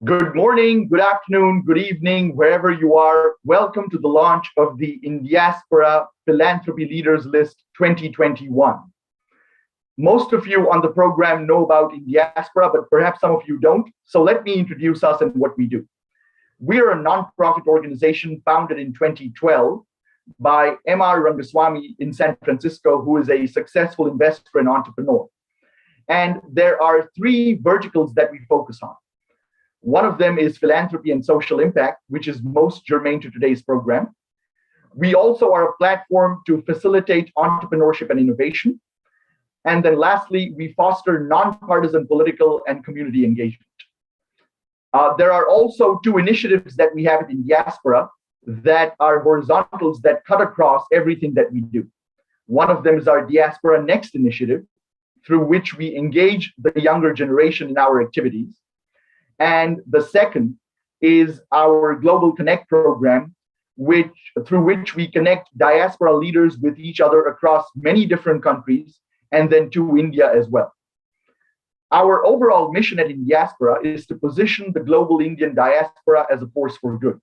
Good morning, good afternoon, good evening, wherever you are. Welcome to the launch of the Indiaspora Philanthropy Leaders List 2021. Most of you on the program know about Indiaspora, but perhaps some of you don't. So let me introduce us and what we do. We are a nonprofit organization founded in 2012 by M.R. Rangaswamy in San Francisco, who is a successful investor and entrepreneur. And there are three verticals that we focus on. One of them is philanthropy and social impact, which is most germane to today's program. We also are a platform to facilitate entrepreneurship and innovation. And then lastly, we foster nonpartisan political and community engagement. There are also two initiatives that we have in Indiaspora that are horizontals that cut across everything that we do. One of them is our Diaspora Next initiative, through which we engage the younger generation in our activities. And the second is our Global Connect program, through which we connect diaspora leaders with each other across many different countries and then to India as well. Our overall mission at Indiaspora is to position the global Indian diaspora as a force for good.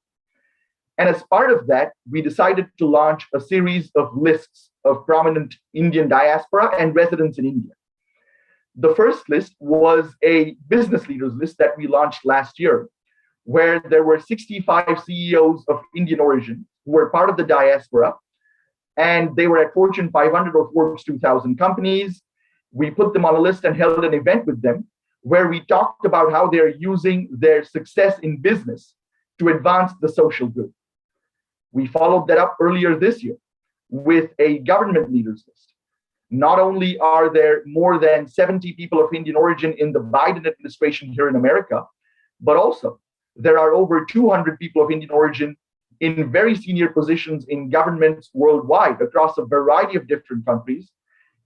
And as part of that, we decided to launch a series of lists of prominent Indian diaspora and residents in India. The first list was a business leaders list that we launched last year, where there were 65 CEOs of Indian origin who were part of the diaspora, and they were at Fortune 500 or Forbes 2000 companies. We put them on a list and held an event with them where we talked about how they're using their success in business to advance the social good. We followed that up earlier this year with a government leaders list. Not only are there more than 70 people of Indian origin in the Biden administration here in America, but also there are over 200 people of Indian origin in very senior positions in governments worldwide across a variety of different countries,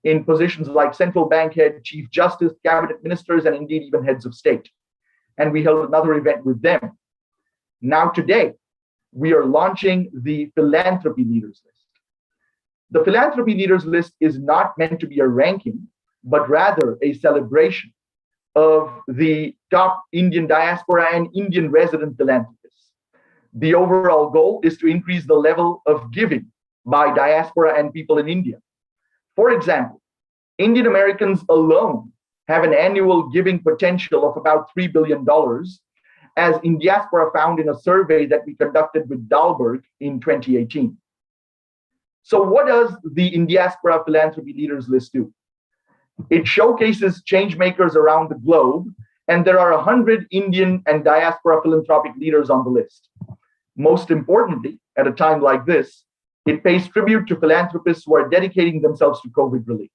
in positions like central bank head, chief justice, cabinet ministers, and indeed even heads of state. And we held another event with them. Now today, we are launching the Philanthropy Leaders List. The Philanthropy Leaders List is not meant to be a ranking, but rather a celebration of the top Indian diaspora and Indian resident philanthropists. The overall goal is to increase the level of giving by diaspora and people in India. For example, Indian Americans alone have an annual giving potential of about $3 billion, as Indiaspora found in a survey that we conducted with Dahlberg in 2018. So what does the Indiaspora Philanthropy Leaders List do? It showcases change makers around the globe, and there are 100 Indian and diaspora philanthropic leaders on the list. Most importantly, at a time like this, it pays tribute to philanthropists who are dedicating themselves to COVID relief.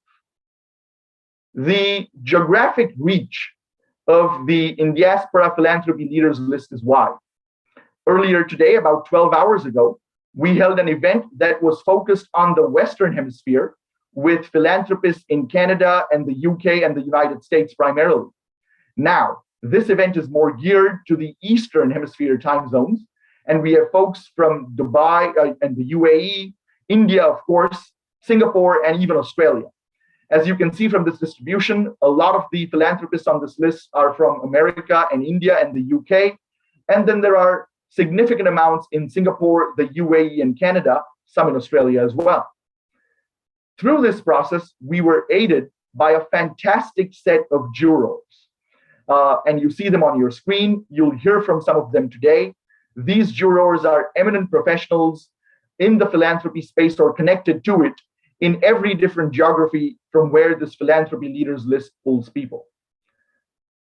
The geographic reach of the Indiaspora Philanthropy Leaders List is wide. Earlier today, about 12 hours ago, we held an event that was focused on the Western Hemisphere with philanthropists in Canada and the UK and the United States primarily. Now, this event is more geared to the Eastern Hemisphere time zones, and we have folks from Dubai and the UAE, India, of course, Singapore, and even Australia. As you can see from this distribution, a lot of the philanthropists on this list are from America and India and the UK, and then there are significant amounts in Singapore, the UAE, and Canada, some in Australia as well. Through this process, we were aided by a fantastic set of jurors. And you see them on your screen. You'll hear from some of them today. These jurors are eminent professionals in the philanthropy space or connected to it in every different geography from where this Philanthropy Leaders List pulls people.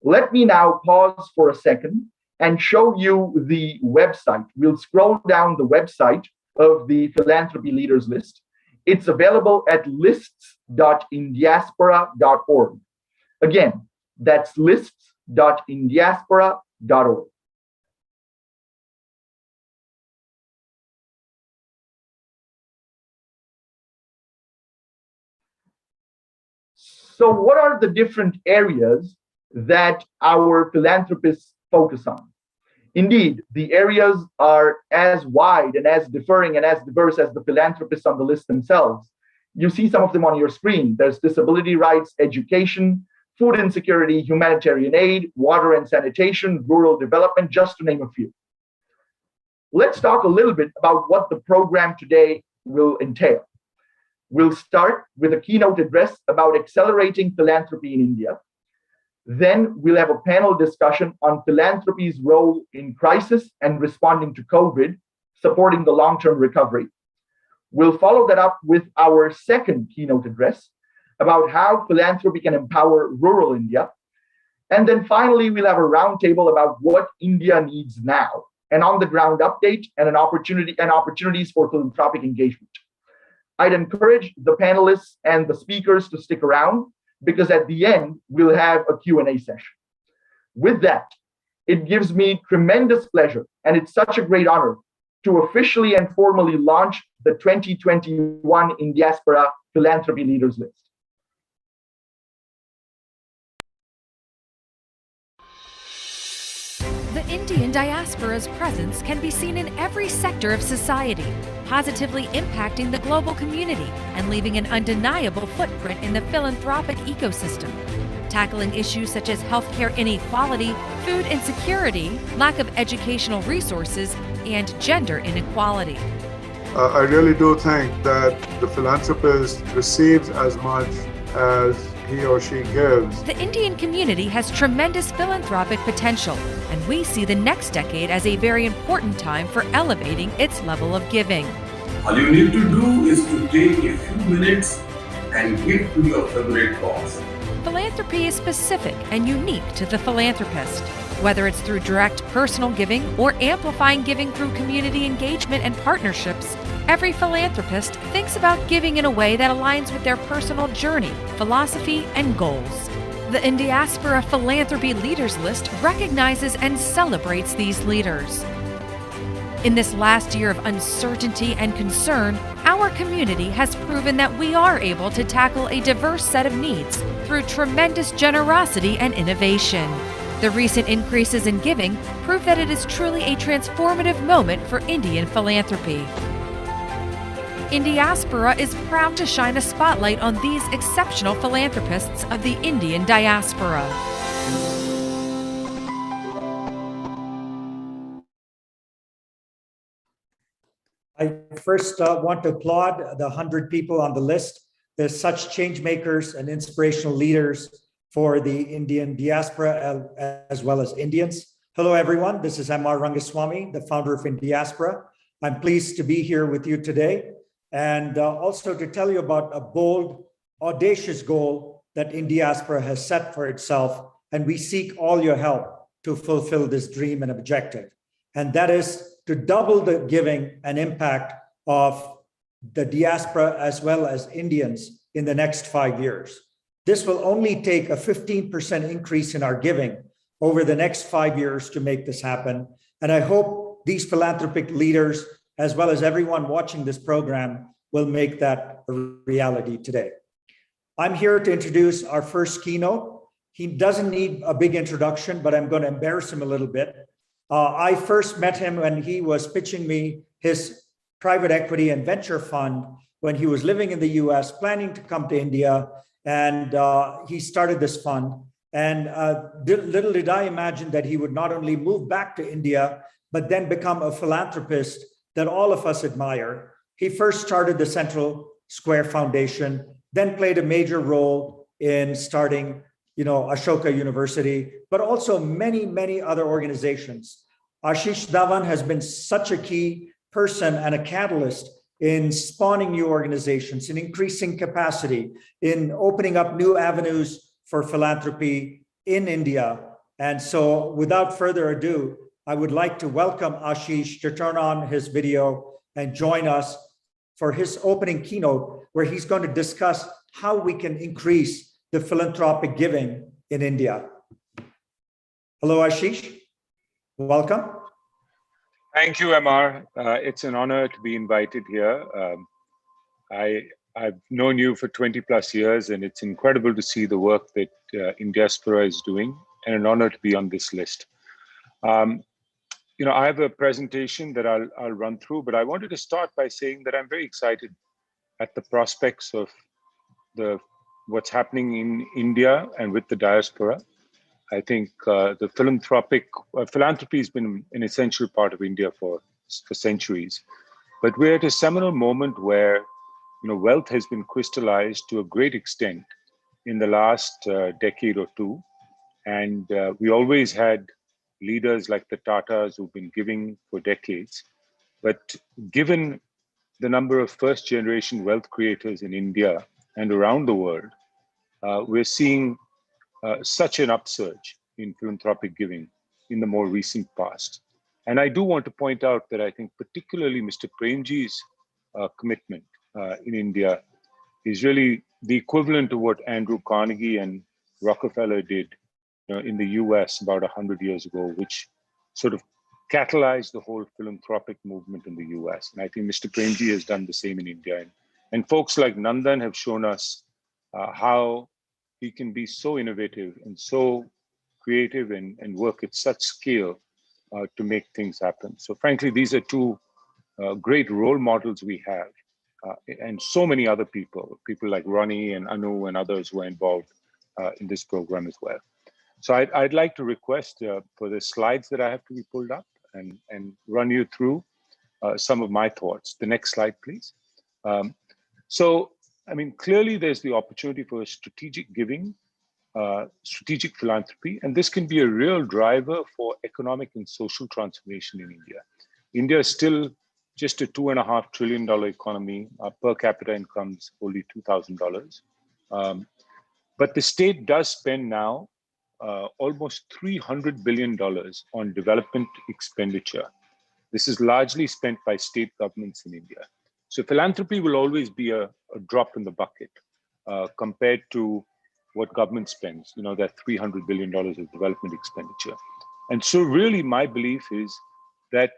Let me now pause for a second and show you the website. We'll scroll down the website of the Philanthropy Leaders List. It's available at lists.indiaspora.org. Again, that's lists.indiaspora.org. So what are the different areas that our philanthropists focus on? Indeed, the areas are as wide and as differing and as diverse as the philanthropists on the list themselves. You see some of them on your screen. There's disability rights, education, food insecurity, humanitarian aid, water and sanitation, rural development, just to name a few. Let's talk a little bit about what the program today will entail. We'll start with a keynote address about accelerating philanthropy in India. Then we'll have a panel discussion on philanthropy's role in crisis and responding to COVID, supporting the long-term recovery. We'll follow that up with our second keynote address about how philanthropy can empower rural India. And then finally, we'll have a roundtable about what India needs now, an on-the-ground update and opportunities for philanthropic engagement. I'd encourage the panelists and the speakers to stick around, because at the end, we'll have a Q&A session. With that, it gives me tremendous pleasure, and it's such a great honor to officially and formally launch the 2021 Indiaspora Philanthropy Leaders List. The Indian diaspora's presence can be seen in every sector of society, positively impacting the global community and leaving an undeniable footprint in the philanthropic ecosystem. Tackling issues such as healthcare inequality, food insecurity, lack of educational resources, and gender inequality. I really do think that the philanthropist receives as much as he or she gives. The Indian community has tremendous philanthropic potential, and we see the next decade as a very important time for elevating its level of giving. All you need to do is to take a few minutes and give to your favorite cause. Philanthropy is specific and unique to the philanthropist. Whether it's through direct personal giving or amplifying giving through community engagement and partnerships, every philanthropist thinks about giving in a way that aligns with their personal journey, philosophy, and goals. The Indiaspora Philanthropy Leaders List recognizes and celebrates these leaders. In this last year of uncertainty and concern, our community has proven that we are able to tackle a diverse set of needs through tremendous generosity and innovation. The recent increases in giving prove that it is truly a transformative moment for Indian philanthropy. Indiaspora is proud to shine a spotlight on these exceptional philanthropists of the Indian diaspora. I first want to applaud the 100 people on the list. They're such change makers and inspirational leaders for the Indian diaspora as well as Indians. Hello, everyone. This is M.R. Rangaswamy, the founder of Indiaspora. I'm pleased to be here with you today and also to tell you about a bold, audacious goal that Indiaspora has set for itself, and we seek all your help to fulfill this dream and objective. And that is to double the giving and impact of the diaspora as well as Indians in the next 5 years. This will only take a 15% increase in our giving over the next 5 years to make this happen. And I hope these philanthropic leaders, as well as everyone watching this program, will make that a reality today. I'm here to introduce our first keynote. He doesn't need a big introduction, but I'm going to embarrass him a little bit. I first met him when he was pitching me his private equity and venture fund when he was living in the US, planning to come to India, and he started this fund. And little did I imagine that he would not only move back to India, but then become a philanthropist that all of us admire. He first started the Central Square Foundation, then played a major role in starting Ashoka University, but also many, many other organizations. Ashish Dhawan has been such a key person and a catalyst in spawning new organizations, in increasing capacity, in opening up new avenues for philanthropy in India. And so without further ado, I would like to welcome Ashish to turn on his video and join us for his opening keynote, where he's going to discuss how we can increase the philanthropic giving in India. Hello, Ashish. Welcome. Thank you, MR. It's an honor to be invited here. I've known you for 20 plus years, and it's incredible to see the work that Indiaspora is doing, and an honor to be on this list. I have a presentation that I'll run through, but I wanted to start by saying that I'm very excited at the prospects of the what's happening in India and with the diaspora. I think the philanthropy has been an essential part of India for centuries. But we're at a seminal moment where wealth has been crystallized to a great extent in the last decade or two. And we always had leaders like the Tatas who've been giving for decades. But given the number of first generation wealth creators in India and around the world, we're seeing such an upsurge in philanthropic giving in the more recent past. And I do want to point out that I think particularly Mr. Premji's commitment in India is really the equivalent to what Andrew Carnegie and Rockefeller did in the US about 100 years ago, which sort of catalyzed the whole philanthropic movement in the US. And I think Mr. Premji has done the same in India. And folks like Nandan have shown us how he can be so innovative and so creative and work at such scale to make things happen. So frankly, these are two great role models we have. And so many other people like Ronnie and Anu and others who are involved in this program as well. So I'd like to request for the slides that I have to be pulled up and run you through some of my thoughts. The next slide, please. So, I mean, clearly there's the opportunity for strategic giving, strategic philanthropy, and this can be a real driver for economic and social transformation in India. India is still just a $2.5 trillion economy. Our per capita income's only $2,000. But the state does spend now almost $300 billion on development expenditure. This is largely spent by state governments in India. So philanthropy will always be a drop in the bucket compared to what government spends, that $300 billion of development expenditure. And so really my belief is that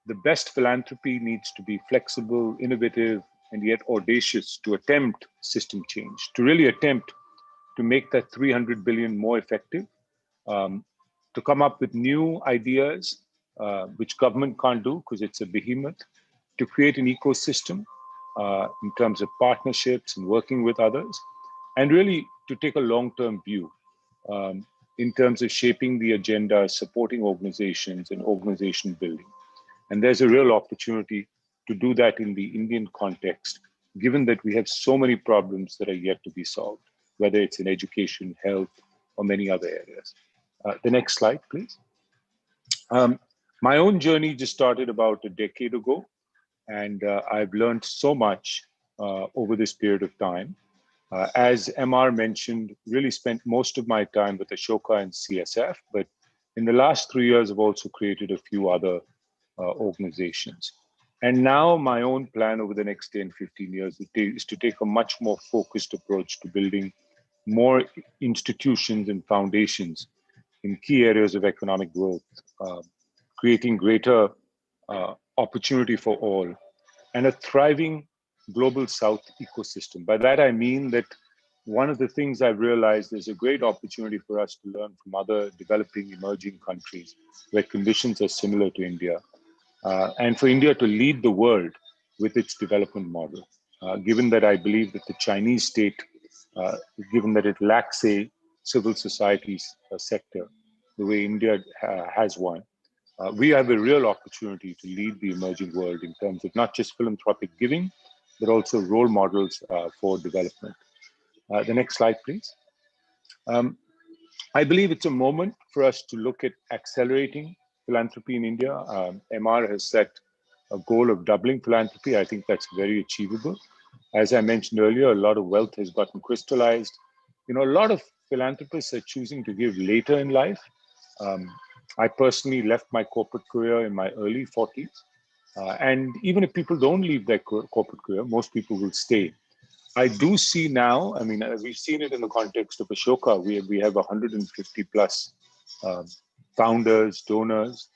the best philanthropy needs to be flexible, innovative, and yet audacious to attempt system change, to really attempt to make that 300 billion more effective, to come up with new ideas, which government can't do because it's a behemoth, to create an ecosystem in terms of partnerships and working with others, and really to take a long-term view in terms of shaping the agenda, supporting organizations and organization building. And there's a real opportunity to do that in the Indian context, given that we have so many problems that are yet to be solved, whether it's in education, health, or many other areas. The next slide, please. My own journey just started about a decade ago, and I've learned so much over this period of time. As MR mentioned, really spent most of my time with Ashoka and CSF, but in the last 3 years, I've also created a few other organizations. And now my own plan over the next 10, 15 years is to take a much more focused approach to building more institutions and foundations in key areas of economic growth, creating greater opportunity for all, and a thriving global South ecosystem. By that, I mean that one of the things I've realized is a great opportunity for us to learn from other developing emerging countries where conditions are similar to India, and for India to lead the world with its development model, given that I believe that the Chinese state, given that it lacks a civil society sector, the way India has one, we have a real opportunity to lead the emerging world in terms of not just philanthropic giving, but also role models for development. The next slide, please. I believe it's a moment for us to look at accelerating philanthropy in India. MR has set a goal of doubling philanthropy. I think that's very achievable. As I mentioned earlier, a lot of wealth has gotten crystallized. A lot of philanthropists are choosing to give later in life. I personally left my corporate career in my early 40s. And even if people don't leave their corporate career, most people will stay. I do see now, I mean, we've seen it in the context of Ashoka. We have 150 plus founders, donors.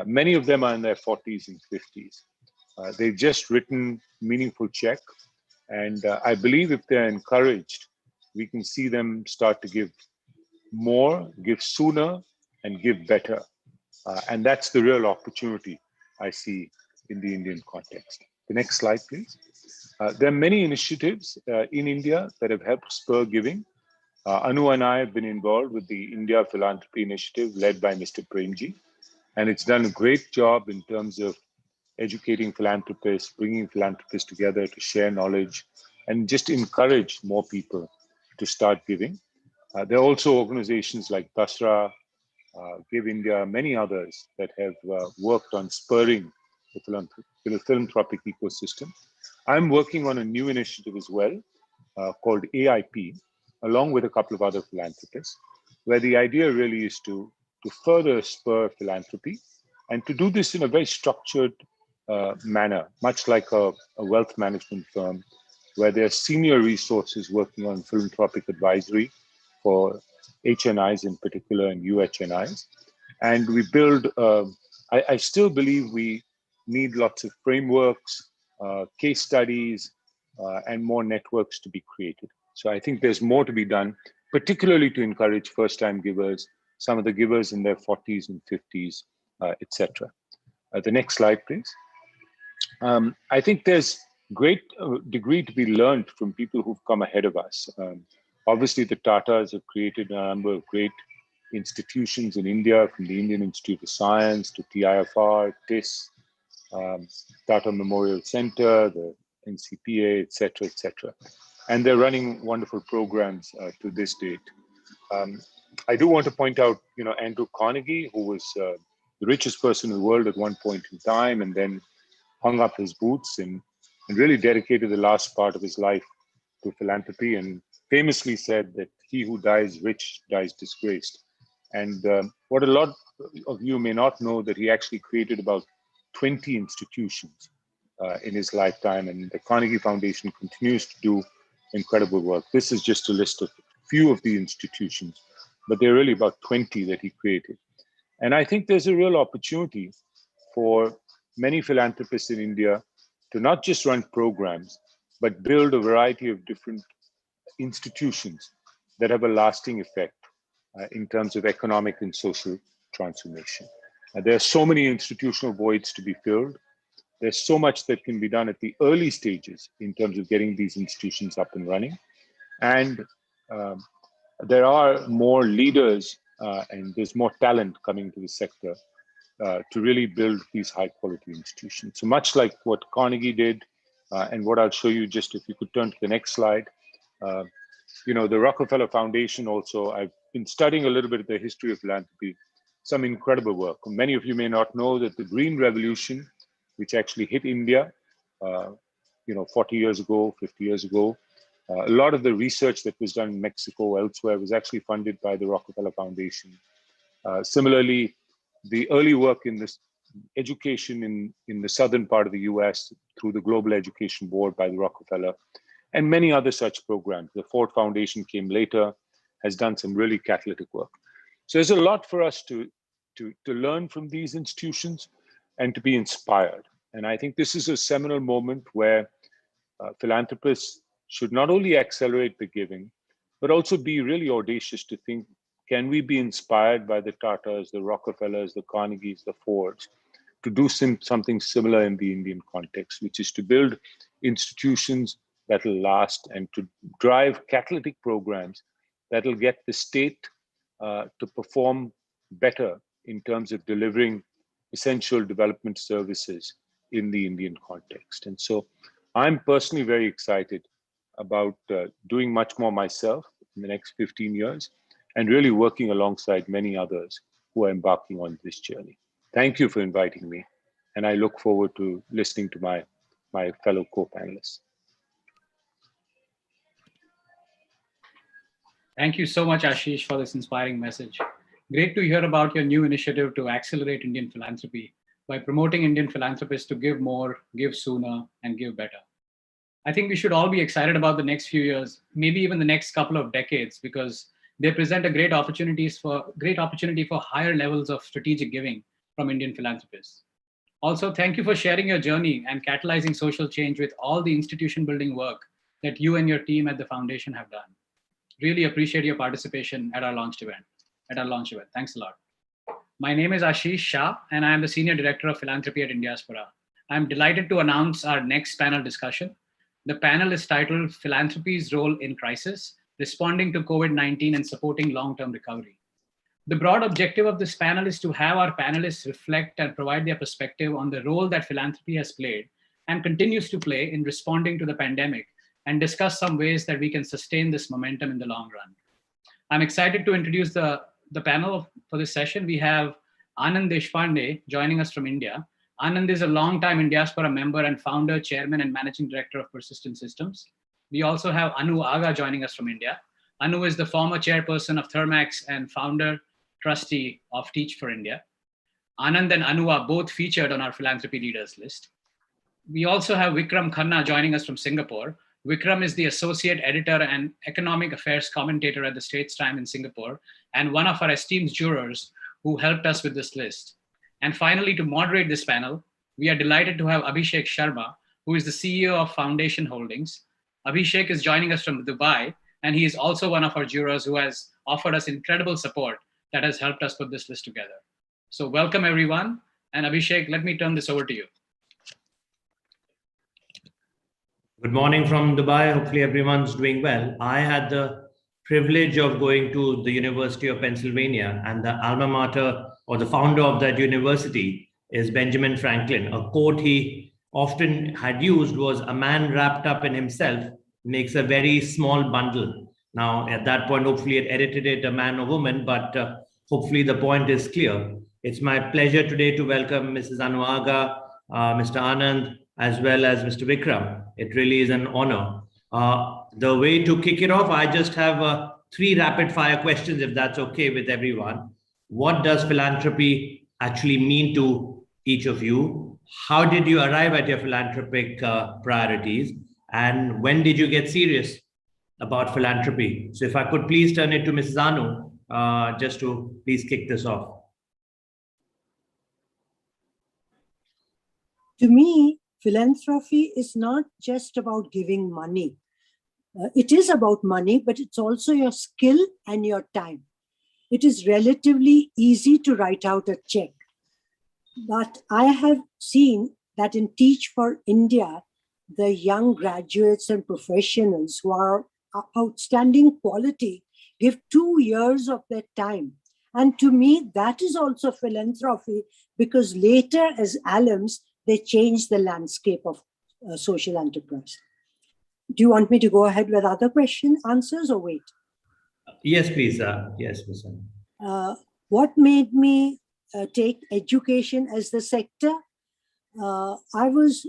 Many of them are in their 40s and 50s. They've just written meaningful check. And I believe if they're encouraged, we can see them start to give more, give sooner, and give better. And that's the real opportunity I see in the Indian context. The next slide, please. There are many initiatives in India that have helped spur giving. Anu and I have been involved with the India Philanthropy Initiative led by Mr. Premji, and it's done a great job in terms of educating philanthropists, bringing philanthropists together to share knowledge and just encourage more people to start giving. There are also organizations like Dasra, Give India, many others that have worked on spurring the philanthropic ecosystem. I'm working on a new initiative as well called AIP, along with a couple of other philanthropists, where the idea really is to further spur philanthropy and to do this in a very structured manner, much like a wealth management firm, where there are senior resources working on philanthropic advisory for HNIs in particular and UHNIs. And we build, I still believe we need lots of frameworks, case studies, and more networks to be created. So I think there's more to be done, particularly to encourage first-time givers, some of the givers in their 40s and 50s, etc. The next slide, please. I think there's great degree to be learned from people who've come ahead of us. Obviously, the Tatas have created a number of great institutions in India, from the Indian Institute of Science to TIFR, TIS, Tata Memorial Center, the NCPA, etc., etc. And they're running wonderful programs to this date. I do want to point out, Andrew Carnegie, who was the richest person in the world at one point in time, and then hung up his boots and really dedicated the last part of his life to philanthropy, and famously said that he who dies rich dies disgraced. And what a lot of you may not know, that he actually created about 20 institutions in his lifetime, and the Carnegie Foundation continues to do incredible work. This is just a list of a few of the institutions, but there are really about 20 that he created. And I think there's a real opportunity for many philanthropists in India to not just run programs, but build a variety of different institutions that have a lasting effect in terms of economic and social transformation. There are so many institutional voids to be filled. There's so much that can be done at the early stages in terms of getting these institutions up and running. And there are more leaders and there's more talent coming to the sector to really build these high quality institutions. So much like what Carnegie did, and what I'll show you, just if you could turn to the next slide. The Rockefeller Foundation also, I've been studying a little bit of the history of philanthropy, some incredible work. Many of you may not know that the Green Revolution, which actually hit India, 40 years ago, 50 years ago, a lot of the research that was done in Mexico, elsewhere, was actually funded by the Rockefeller Foundation. Similarly, the early work in this education in the southern part of the US through the Global Education Board by the Rockefeller, and many other such programs. The Ford Foundation came later, has done some really catalytic work. So there's a lot for us to learn from these institutions and to be inspired. And I think this is a seminal moment where philanthropists should not only accelerate the giving, but also be really audacious to think, can we be inspired by the Tatas, the Rockefellers, the Carnegies, the Fords, to do something similar in the Indian context, which is to build institutions that will last and to drive catalytic programs that will get the state to perform better in terms of delivering essential development services in the Indian context. And so I'm personally very excited about doing much more myself in the next 15 years and really working alongside many others who are embarking on this journey. Thank you for inviting me, and I look forward to listening to my fellow co-panelists. Thank you so much, Ashish, for this inspiring message. Great to hear about your new initiative to accelerate Indian philanthropy by promoting Indian philanthropists to give more, give sooner, and give better. I think we should all be excited about the next few years, maybe even the next couple of decades, because they present a great opportunity for higher levels of strategic giving from Indian philanthropists. Also, thank you for sharing your journey and catalyzing social change with all the institution building work that you and your team at the foundation have done. Really appreciate your participation at our launch event. Thanks a lot. My name is Ashish Shah, and I am the Senior Director of Philanthropy at Indiaspora. I'm delighted to announce our next panel discussion. The panel is titled Philanthropy's Role in Crisis, Responding to COVID-19 and Supporting Long-Term Recovery. The broad objective of this panel is to have our panelists reflect and provide their perspective on the role that philanthropy has played and continues to play in responding to the pandemic, and discuss some ways that we can sustain this momentum in the long run. I'm excited to introduce the panel for this session. We have Anand Deshpande joining us from India. Anand is a longtime Indiaspora member and founder, chairman, and managing director of Persistent Systems. We also have Anu Aga joining us from India. Anu is the former chairperson of Thermax and founder, trustee of Teach for India. Anand and Anu are both featured on our philanthropy leaders list. We also have Vikram Khanna joining us from Singapore. Vikram is the associate editor and economic affairs commentator at the Straits Times in Singapore, and one of our esteemed jurors who helped us with this list. And finally, to moderate this panel, we are delighted to have Abhishek Sharma, who is the CEO of Foundation Holdings. Abhishek is joining us from Dubai, and he is also one of our jurors who has offered us incredible support that has helped us put this list together. So welcome everyone. And Abhishek, let me turn this over to you. Good morning from Dubai. Hopefully everyone's doing well. I had the privilege of going to the University of Pennsylvania, and the alma mater or the founder of that university is Benjamin Franklin. A quote he often had used was, "A man wrapped up in himself makes a very small bundle." Now, at that point, hopefully it edited it a man or woman, but hopefully the point is clear. It's my pleasure today to welcome Mrs. Anuaga, Mr. Anand, as well as Mr. Vikram. It really is an honor. The way to kick it off, I just have 3 rapid fire questions, if that's okay with everyone. What does philanthropy actually mean to each of you? How did you arrive at your philanthropic priorities? And when did you get serious about philanthropy? So if I could please turn it to Mrs. Anu, just to please kick this off. To me, philanthropy is not just about giving money. It is about money, but it's also your skill and your time. It is relatively easy to write out a check. But I have seen that in Teach for India, the young graduates and professionals who are outstanding quality give 2 years of their time. And to me, that is also philanthropy, because later as alums, they change the landscape of social enterprise. Do you want me to go ahead with other answers or wait? Yes, please. Yes, Ms. Anu. What made me take education as the sector? I was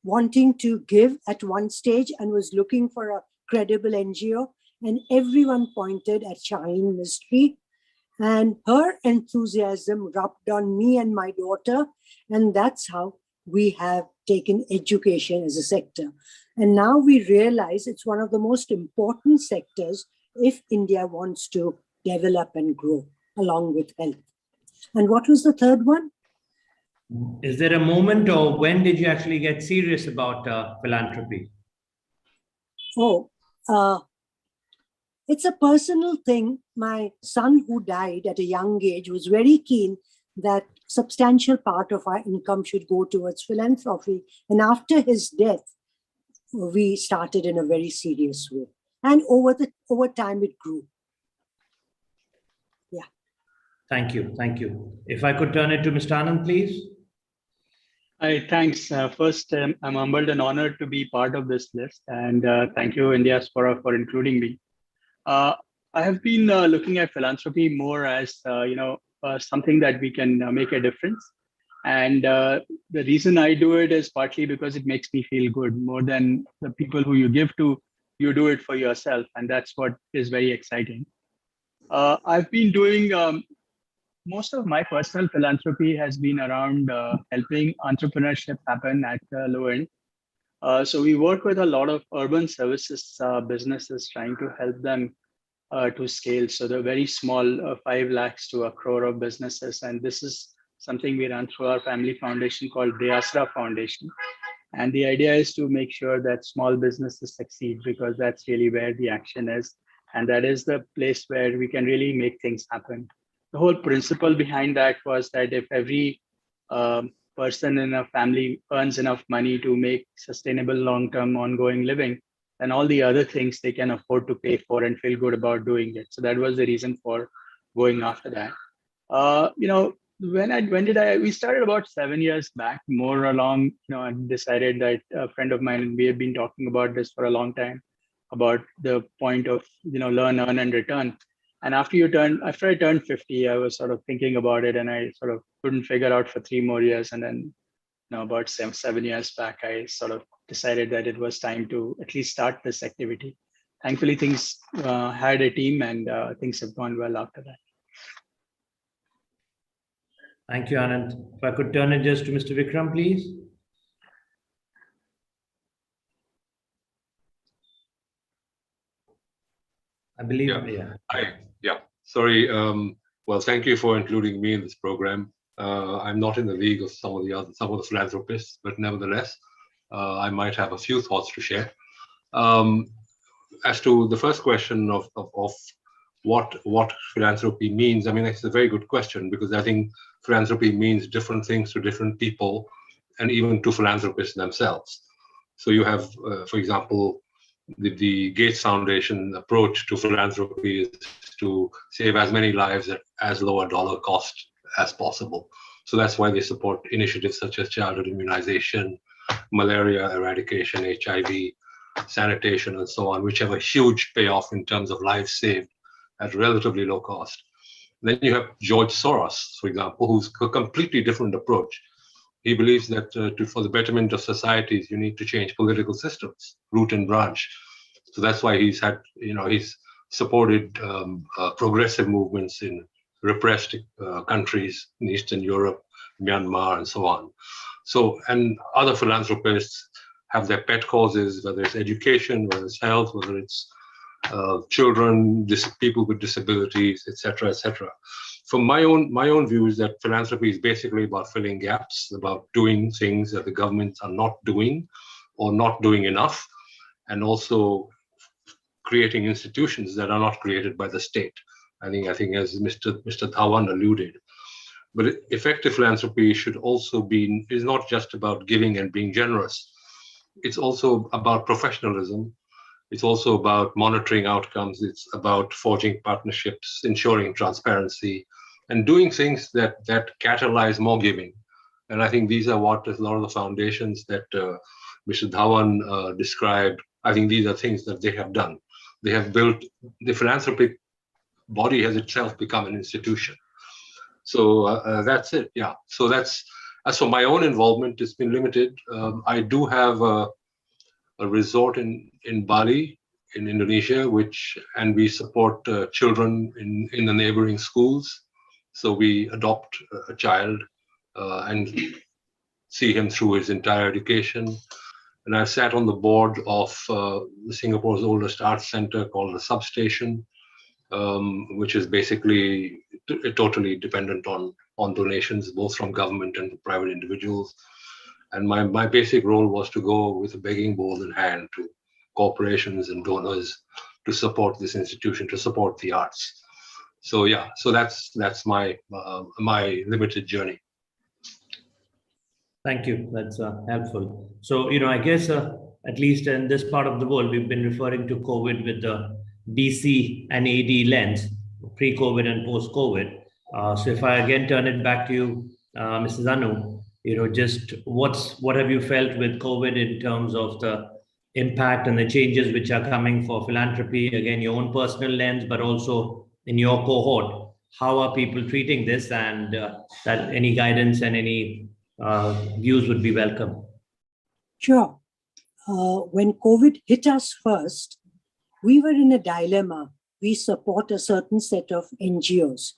wanting to give at one stage and was looking for a credible NGO, and everyone pointed at Shaheen Mystery, and her enthusiasm rubbed on me and my daughter, and that's how we have taken education as a sector. And now we realize it's one of the most important sectors if India wants to develop and grow, along with health. And what was the third one? Is there a moment, or when did you actually get serious about philanthropy? Oh, it's a personal thing. My son, who died at a young age, was very keen that substantial part of our income should go towards philanthropy. And after his death, we started in a very serious way. And over time, it grew. Yeah. Thank you. Thank you. If I could turn it to Mr. Anand, please. Hi, thanks. First, I'm humbled and honored to be part of this list. And thank you, Indiaspora, for including me. I have been looking at philanthropy more as, something that we can make a difference. And the reason I do it is partly because it makes me feel good. More than the people who you give to, you do it for yourself. And that's what is very exciting. I've been doing, most of my personal philanthropy has been around helping entrepreneurship happen at the low end. So we work with a lot of urban services businesses, trying to help them to scale. So the very small 5 lakhs to 1 crore of businesses. And this is something we run through our family foundation called the Asra Foundation. And the idea is to make sure that small businesses succeed, because that's really where the action is. And that is the place where we can really make things happen. The whole principle behind that was that if every person in a family earns enough money to make sustainable long-term ongoing living, then all the other things they can afford to pay for and feel good about doing it. So that was the reason for going after that. We started about 7 years back, more along, I decided that a friend of mine, and we have been talking about this for a long time, about the point of, learn, earn, and return. And after I turned 50, I was sort of thinking about it, and I sort of couldn't figure out for 3 more years. And then, about 7 years back, I sort of decided that it was time to at least start this activity. Thankfully, things had a team, and things have gone well after that. Thank you, Anand. If I could turn it just to Mr. Vikram, please. I believe, yeah. Sorry. Well, thank you for including me in this program. I'm not in the league of some of the philanthropists, but nevertheless, I might have a few thoughts to share. As to the first question of what philanthropy means, I mean, it's a very good question, because I think philanthropy means different things to different people, and even to philanthropists themselves. So you have, for example, the Gates Foundation approach to philanthropy is to save as many lives at as low a dollar cost as possible. So that's why they support initiatives such as childhood immunization, malaria eradication, HIV, sanitation, and so on, which have a huge payoff in terms of lives saved at relatively low cost. Then you have George Soros, for example, who's a completely different approach. He believes that for the betterment of societies, you need to change political systems, root and branch. So that's why he's supported progressive movements in repressed countries in Eastern Europe, Myanmar, and so on. So, and other philanthropists have their pet causes, whether it's education, whether it's health, whether it's children, people with disabilities, etc., etc. From my own view is that philanthropy is basically about filling gaps, about doing things that the governments are not doing or not doing enough, and also creating institutions that are not created by the state. I think as Mr. Dhawan alluded. But effective philanthropy should also is not just about giving and being generous. It's also about professionalism. It's also about monitoring outcomes. It's about forging partnerships, ensuring transparency, and doing things that catalyze more giving. And I think these are what a lot of the foundations that Mr. Dhawan described. I think these are things that they have done. They have built, the philanthropic body has itself become an institution. So that's it, yeah. So that's, as for my own involvement, it's been limited. I do have a resort in Bali, in Indonesia, and we support children in the neighboring schools. So we adopt a child and see him through his entire education. And I sat on the board of Singapore's oldest arts center called the Substation, which is basically totally dependent on donations, both from government and private individuals. And my basic role was to go with a begging bowl in hand to corporations and donors to support this institution, to support the arts. So yeah, so that's my limited journey. Thank you. That's helpful. So, I guess at least in this part of the world, we've been referring to COVID with the DC and AD lens, pre-COVID and post-COVID. So if I again turn it back to you, Mrs. Anu, just what have you felt with COVID in terms of the impact and the changes which are coming for philanthropy? Again, your own personal lens, but also in your cohort, how are people treating this, and that any guidance and any views would be welcome. Sure. When COVID hit us first, we were in a dilemma. We support a certain set of NGOs.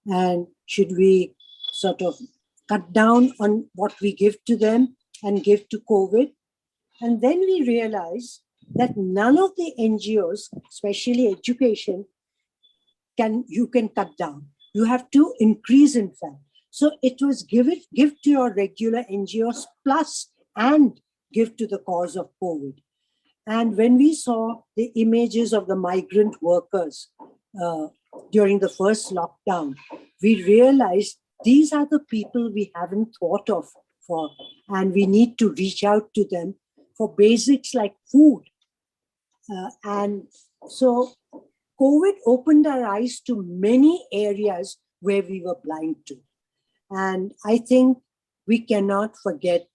And should we sort of cut down on what we give to them and give to COVID? And then we realized that none of the NGOs, especially education, you can cut down. You have to increase, in fact. So it was give to your regular NGOs plus and give to the cause of COVID. And when we saw the images of the migrant workers during the first lockdown, we realized these are the people we haven't thought of for. And we need to reach out to them for basics like food. And so COVID opened our eyes to many areas where we were blind to. And I think we cannot forget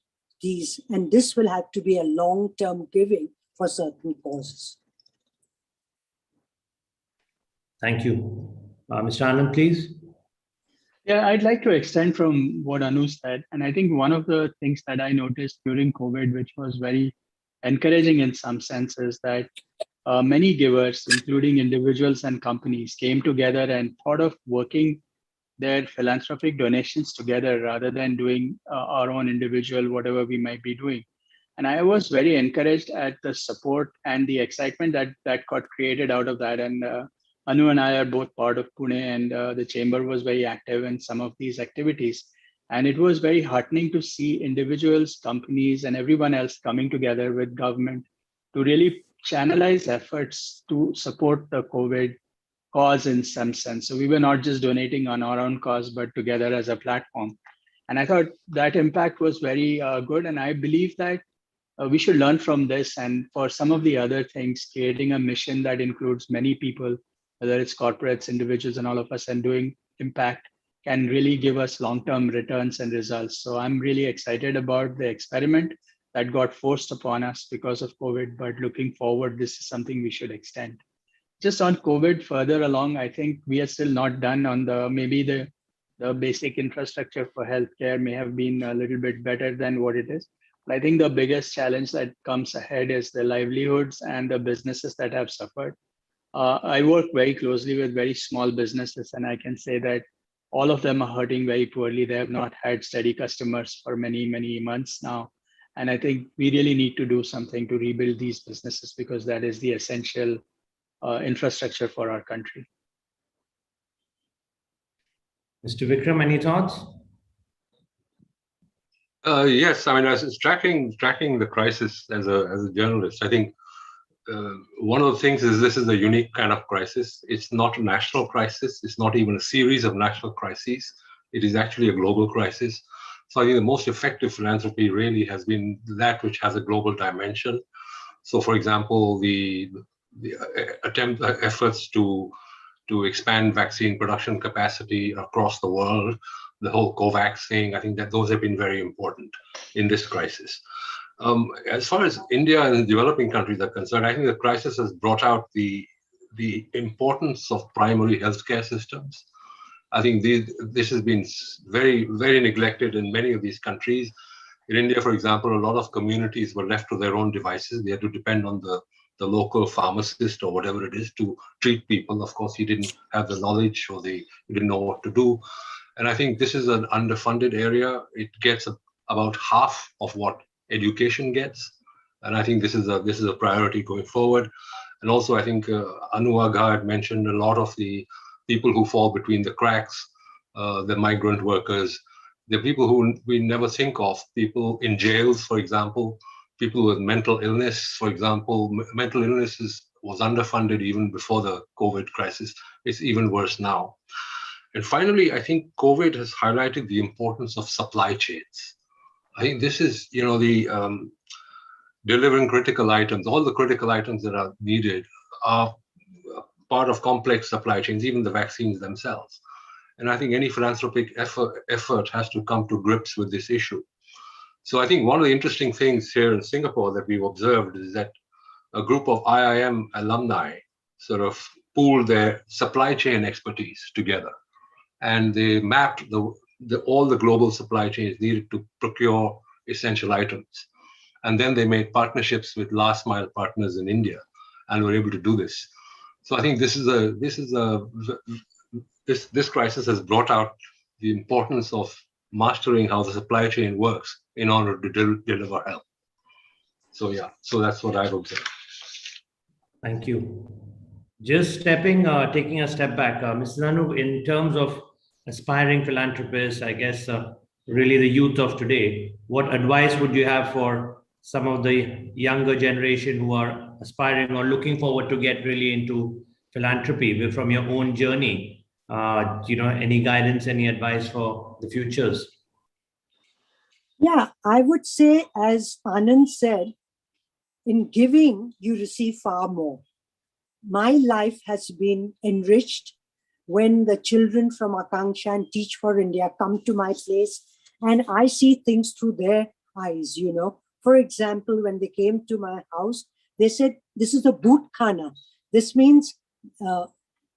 these. And this will have to be a long-term giving for certain causes. Thank you. Mr. Anand, please. Yeah, I'd like to extend from what Anu said. And I think one of the things that I noticed during COVID, which was very encouraging in some sense, is that many givers, including individuals and companies, came together and thought of working their philanthropic donations together rather than doing our own individual, whatever we might be doing. And I was very encouraged at the support and the excitement that got created out of that. And Anu and I are both part of Pune, and the chamber was very active in some of these activities. And it was very heartening to see individuals, companies, and everyone else coming together with government to really channelize efforts to support the COVID cause in some sense. So we were not just donating on our own cause, but together as a platform. And I thought that impact was very good. And I believe that we should learn from this. And for some of the other things, creating a mission that includes many people, whether it's corporates, individuals, and all of us, and doing impact can really give us long-term returns and results. So I'm really excited about the experiment that got forced upon us because of COVID, but looking forward, this is something we should extend. Just on COVID further along, I think we are still not done on maybe the basic infrastructure for healthcare may have been a little bit better than what it is. But I think the biggest challenge that comes ahead is the livelihoods and the businesses that have suffered. I work very closely with very small businesses, and I can say that all of them are hurting very poorly. They have not had steady customers for many, many months now. And I think we really need to do something to rebuild these businesses, because that is the essential infrastructure for our country. Mr. Vikram, any thoughts? Yes, I mean, as tracking the crisis as a journalist, I think one of the things is this is a unique kind of crisis. It's not a national crisis. It's not even a series of national crises. It is actually a global crisis. So I think the most effective philanthropy really has been that which has a global dimension. So, for example, the efforts to expand vaccine production capacity across the world, the whole COVAX thing, I think that those have been very important in this crisis. As far as India and developing countries are concerned, I think the crisis has brought out the importance of primary healthcare systems. I think this has been very, very neglected in many of these countries. In India, for example, a lot of communities were left to their own devices. They had to depend on the local pharmacist or whatever it is to treat people. Of course, he didn't have the knowledge, or he didn't know what to do. And I think this is an underfunded area. It gets about half of what education gets, and I think this is a priority going forward. And also, I think Anu Agha had mentioned a lot of the people who fall between the cracks, the migrant workers, the people who we never think of, people in jails, for example, people with mental illness, for example. Mental illness was underfunded even before the COVID crisis. It's even worse now. And finally, I think COVID has highlighted the importance of supply chains. I think this is, the delivering critical items, all the critical items that are needed are part of complex supply chains, even the vaccines themselves. And I think any philanthropic effort has to come to grips with this issue. So I think one of the interesting things here in Singapore that we've observed is that a group of IIM alumni sort of pooled their supply chain expertise together. And they mapped all the global supply chains needed to procure essential items. And then they made partnerships with last mile partners in India and were able to do this. So I think this crisis has brought out the importance of mastering how the supply chain works in order to deliver help. So yeah, so that's what I've observed. Thank you. Just taking a step back, Mr. Nanu, in terms of aspiring philanthropists, I guess really the youth of today, what advice would you have for some of the younger generation who are aspiring or looking forward to get really into philanthropy from your own journey? Any guidance, any advice for the futures? Yeah, I would say, as Anand said, in giving, you receive far more. My life has been enriched when the children from Akanksha and Teach for India come to my place and I see things through their eyes, you know. For example, when they came to my house, they said, this is a boot khana. This means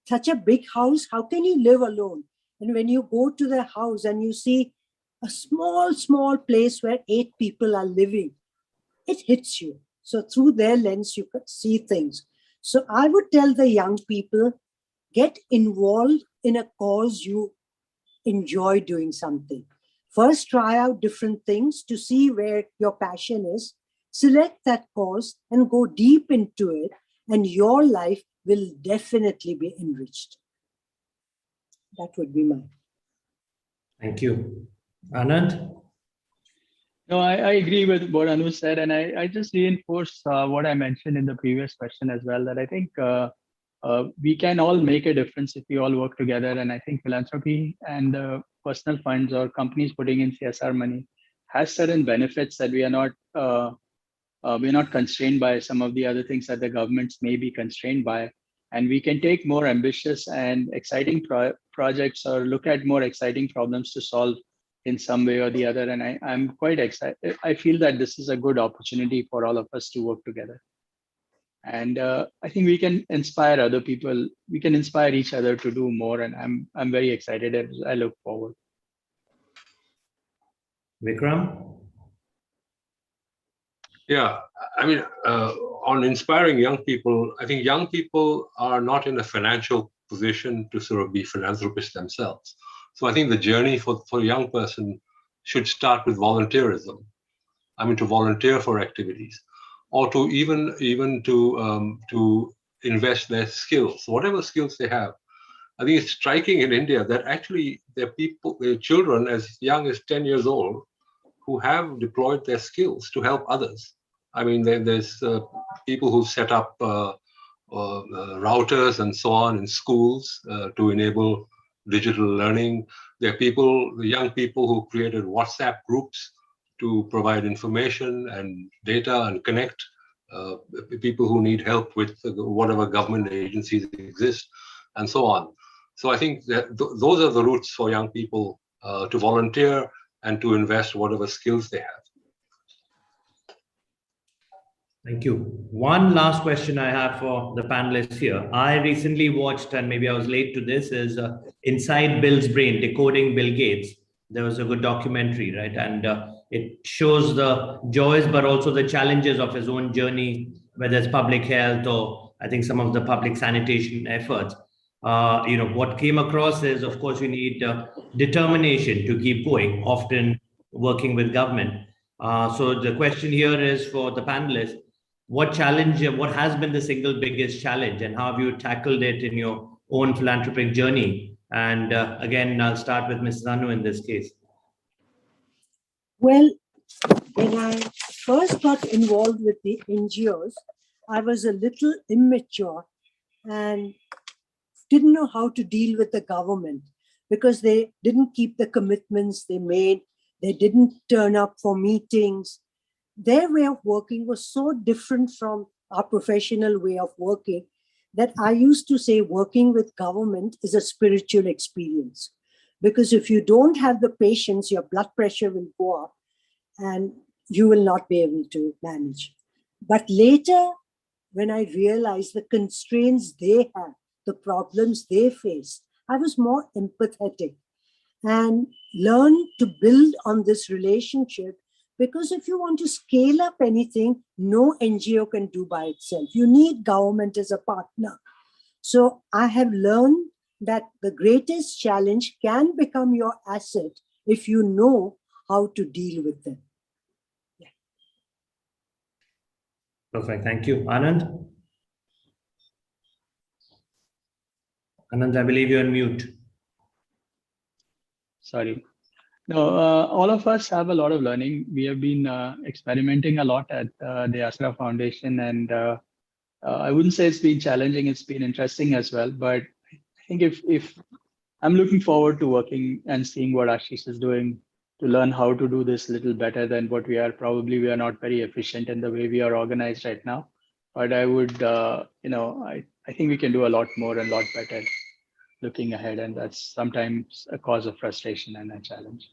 such a big house, how can you live alone? And when you go to the house and you see a small place where 8 people are living, it hits you. So through their lens, you could see things. So I would tell the young people, get involved in a cause you enjoy doing something. First, try out different things to see where your passion is. Select that cause and go deep into it, and your life will definitely be enriched. That would be mine. Thank you. Anand? No, I agree with what Anu said, and I just reinforce what I mentioned in the previous question as well, that I think we can all make a difference if we all work together. And I think philanthropy and personal funds or companies putting in CSR money has certain benefits that we're not constrained by some of the other things that the governments may be constrained by. And we can take more ambitious and exciting projects or look at more exciting problems to solve in some way or the other. And I'm quite excited. I feel that this is a good opportunity for all of us to work together. And I think we can inspire other people. We can inspire each other to do more. And I'm very excited as I look forward. Vikram? Yeah, I mean, on inspiring young people, I think young people are not in a financial position to sort of be philanthropists themselves. So I think the journey for a young person should start with volunteerism. I mean, to volunteer for activities, or to even to invest their skills, whatever skills they have. I think it's striking in India that actually there are children as young as 10 years old who have deployed their skills to help others. I mean, there's people who set up routers and so on in schools to enable digital learning. There are the young people who created WhatsApp groups to provide information and data and connect people who need help with whatever government agencies exist and so on. So I think that those are the routes for young people to volunteer and to invest whatever skills they have. Thank you. One last question I have for the panelists here. I recently watched, and maybe I was late to this, is Inside Bill's Brain, Decoding Bill Gates. There was a good documentary, right? And it shows the joys, but also the challenges of his own journey, whether it's public health or I think some of the public sanitation efforts. What came across is, of course, we need determination to keep going, often working with government. So the question here is for the panelists, what has been the single biggest challenge and how have you tackled it in your own philanthropic journey? And again, I'll start with Mrs. Anu in this case. Well, when I first got involved with the NGOs, I was a little immature and didn't know how to deal with the government because they didn't keep the commitments they made. They didn't turn up for meetings. Their way of working was so different from our professional way of working that I used to say working with government is a spiritual experience. Because if you don't have the patience, your blood pressure will go up and you will not be able to manage. But later, when I realized the constraints they have, the problems they face, I was more empathetic and learned to build on this relationship. Because if you want to scale up anything, no NGO can do by itself. You need government as a partner. So I have learned that the greatest challenge can become your asset if you know how to deal with them. Yeah. Perfect. Thank you. Anand? Anand, I believe you're on mute. Sorry. No, all of us have a lot of learning. We have been experimenting a lot at the Asra Foundation, and I wouldn't say it's been challenging, it's been interesting as well. But I think if I'm looking forward to working and seeing what Ashish is doing learn how to do this a little better than what we are. Probably we are not very efficient in the way we are organized right now. But I would, I think we can do a lot more and a lot better looking ahead. And that's sometimes a cause of frustration and a challenge.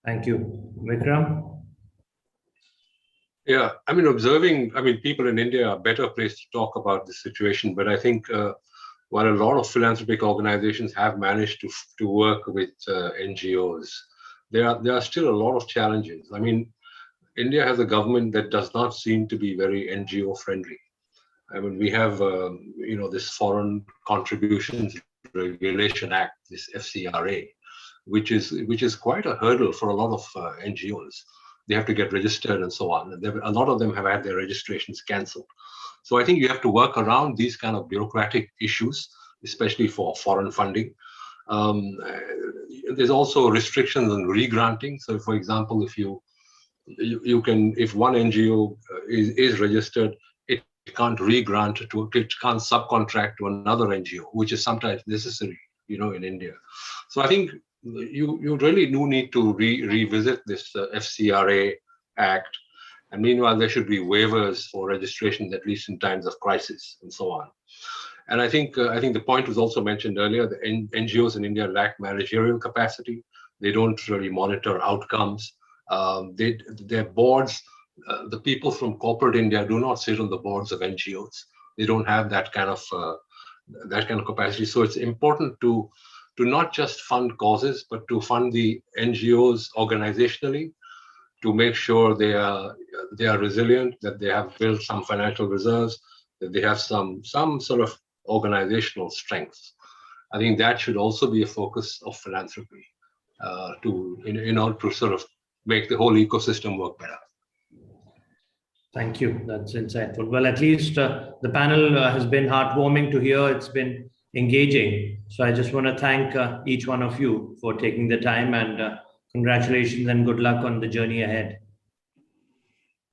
Thank you. Vikram? Yeah, people in India are better placed to talk about this situation, but I think while a lot of philanthropic organizations have managed to work with NGOs, there are still a lot of challenges. I mean, India has a government that does not seem to be very NGO friendly. I mean, we have, this Foreign Contributions Regulation Act, this FCRA, which is quite a hurdle for a lot of NGOs. They have to get registered and so on. And a lot of them have had their registrations canceled. So I think you have to work around these kind of bureaucratic issues, especially for foreign funding. There's also restrictions on re-granting. So, for example, if if one NGO is registered, it can't re-grant it can't subcontract to another NGO, which is sometimes necessary, in India. So I think you really do need to revisit this FCRA Act, and meanwhile there should be waivers for registrations, at least in times of crisis and so on. And I think the point was also mentioned earlier: the NGOs in India lack managerial capacity. They don't really monitor outcomes. Their boards, the people from corporate India do not sit on the boards of NGOs. They don't have that kind of capacity. So it's important to not just fund causes, but to fund the NGOs organizationally, to make sure they are resilient, that they have built some financial reserves, that they have some sort of organizational strength. I think that should also be a focus of philanthropy, in order to sort of make the whole ecosystem work better. Thank you. That's insightful. Well, at least the panel has been heartwarming to hear. It's been engaging. So I just want to thank each one of you for taking the time, and congratulations and good luck on the journey ahead.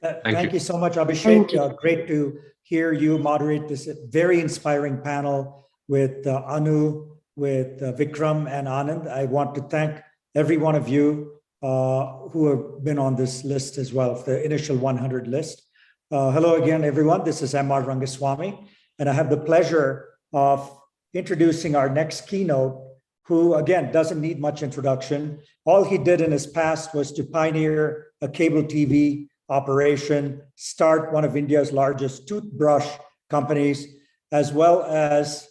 Thank you so much, Abhishek. Great to hear you moderate this very inspiring panel with Anu, with Vikram and Anand. I want to thank every one of you who have been on this list as well, the initial 100 list. Hello again, everyone. This is M.R. Rangaswamy, and I have the pleasure of introducing our next keynote, who, again, doesn't need much introduction. All he did in his past was to pioneer a cable TV operation, start one of India's largest toothbrush companies, as well as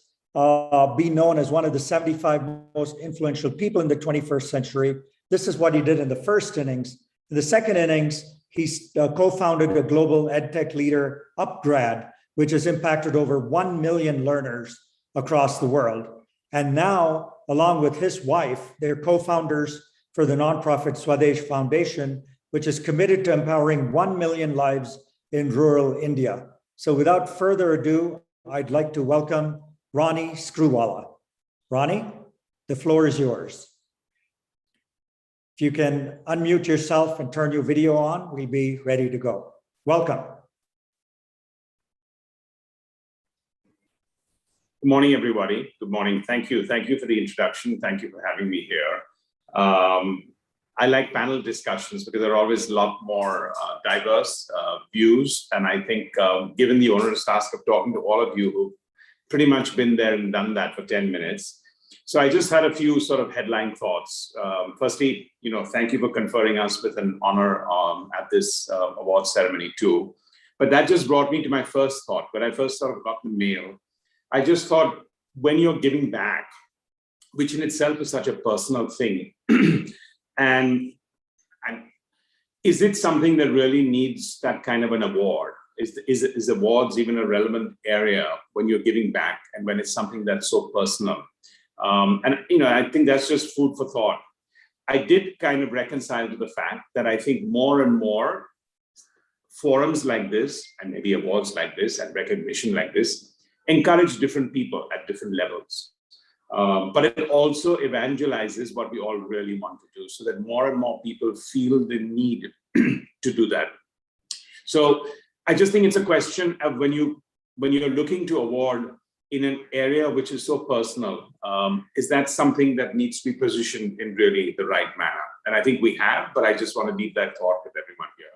be known as one of the 75 most influential people in the 21st century. This is what he did in the first innings. In the second innings, he co-founded a global edtech leader, Upgrad, which has impacted over 1 million learners across the world. And now, along with his wife, they're co-founders for the nonprofit Swades Foundation, which is committed to empowering 1 million lives in rural India. So without further ado, I'd like to welcome Ronnie Screwvala. Ronnie, the floor is yours. If you can unmute yourself and turn your video on, we'll be ready to go. Welcome. Good morning, everybody. Good morning. Thank you. Thank you for the introduction. Thank you for having me here. I like panel discussions because they're always a lot more diverse views. And I think given the onerous task of talking to all of you who've pretty much been there and done that for 10 minutes. So I just had a few sort of headline thoughts. Firstly, thank you for conferring us with an honor at this award ceremony too. But that just brought me to my first thought. When I first sort of got the mail, I just thought, when you're giving back, which in itself is such a personal thing, and is it something that really needs that kind of an award? Is awards even a relevant area when you're giving back and when it's something that's so personal? I think that's just food for thought. I did kind of reconcile to the fact that I think more and more forums like this, and maybe awards like this and recognition like this, encourage different people at different levels. But it also evangelizes what we all really want to do, so that more and more people feel the need to do that. So I just think it's a question of when you're looking to award in an area which is so personal, is that something that needs to be positioned in really the right manner? And I think we have, but I just want to leave that thought with everyone here.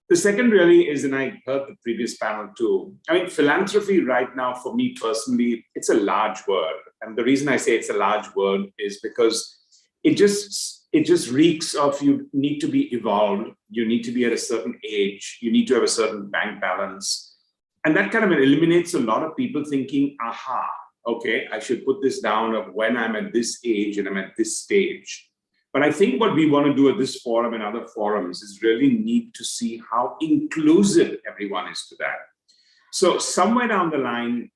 The second really is, and I heard the previous panel too, I mean, philanthropy right now for me personally, it's a large word. And the reason I say it's a large word is because it just reeks of you need to be evolved, you need to be at a certain age, you need to have a certain bank balance. And that kind of eliminates a lot of people thinking, aha, okay, I should put this down of when I'm at this age and I'm at this stage. But I think what we want to do at this forum and other forums is really need to see how inclusive everyone is to that. So somewhere down the line,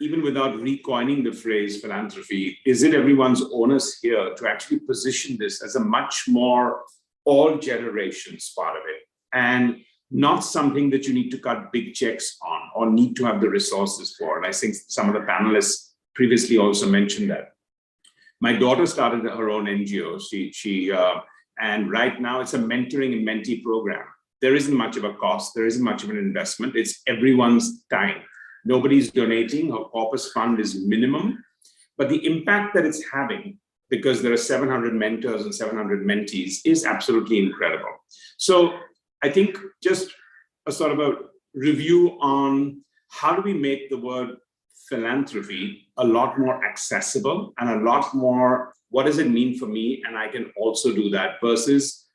even without recoining the phrase philanthropy, is it everyone's onus here to actually position this as a much more all generations part of it, and not something that you need to cut big checks on or need to have the resources for. And I think some of the panelists previously also mentioned that. My daughter started her own NGO. And right now it's a mentoring and mentee program. There isn't much of a cost. There isn't much of an investment. It's everyone's time. Nobody's donating. Her corpus fund is minimum. But the impact that it's having, because there are 700 mentors and 700 mentees, is absolutely incredible. So I think just a sort of a review on how do we make the word philanthropy a lot more accessible and a lot more, what does it mean for me? And I can also do that, versus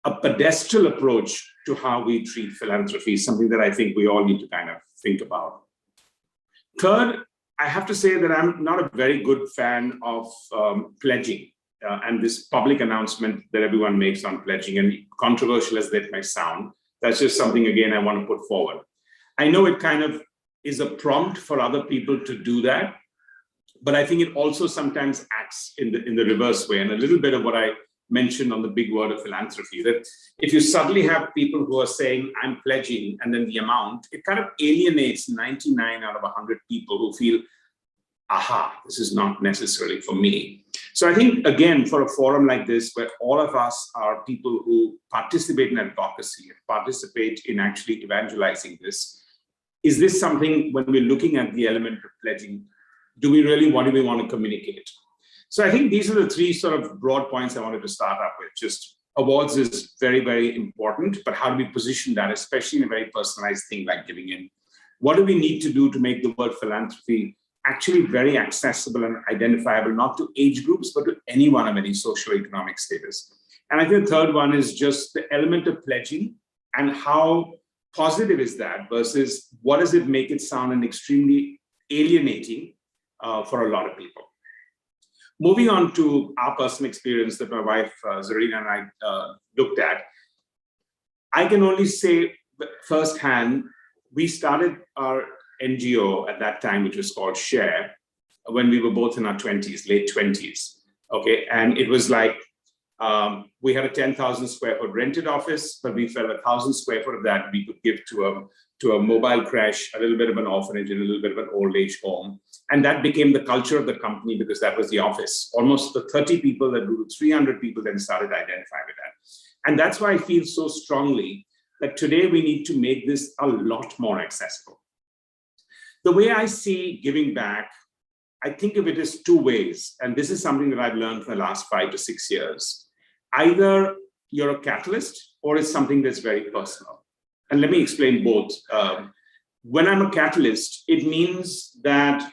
a pedestal approach to how we treat philanthropy, something that I think we all need to kind of think about. Third, I have to say that I'm not a very good fan of pledging and this public announcement that everyone makes on pledging, and controversial as that may sound, that's just something, again, I want to put forward. I know it kind of is a prompt for other people to do that, but I think it also sometimes acts in the reverse way. And a little bit of what I mentioned on the big word of philanthropy, that if you suddenly have people who are saying, I'm pledging, and then the amount, it kind of alienates 99 out of 100 people who feel, aha, this is not necessarily for me. So I think, again, for a forum like this, where all of us are people who participate in advocacy and participate in actually evangelizing this, is this something, when we're looking at the element of pledging, what do we want to communicate? So I think these are the three sort of broad points I wanted to start up with. Just awards is very, very important, but how do we position that, especially in a very personalized thing like giving in? What do we need to do to make the word philanthropy actually very accessible and identifiable, not to age groups, but to anyone of any socioeconomic status? And I think the third one is just the element of pledging, and how positive is that versus what does it make it sound and extremely alienating for a lot of people. Moving on to our personal experience that my wife Zarina and I looked at, I can only say firsthand, we started our NGO at that time, which was called Share, when we were both in our 20s, late 20s. Okay, and it was like we had a 10,000 square foot rented office, but we felt 1,000 square foot of that we could give to a mobile crash, a little bit of an orphanage, and a little bit of an old age home. And that became the culture of the company, because that was the office. Almost the 30 people that grew to 300 people then started identifying with that. And that's why I feel so strongly that today we need to make this a lot more accessible. The way I see giving back, I think of it as two ways. And this is something that I've learned for the last 5 to 6 years. Either you're a catalyst or it's something that's very personal. And let me explain both. When I'm a catalyst, it means that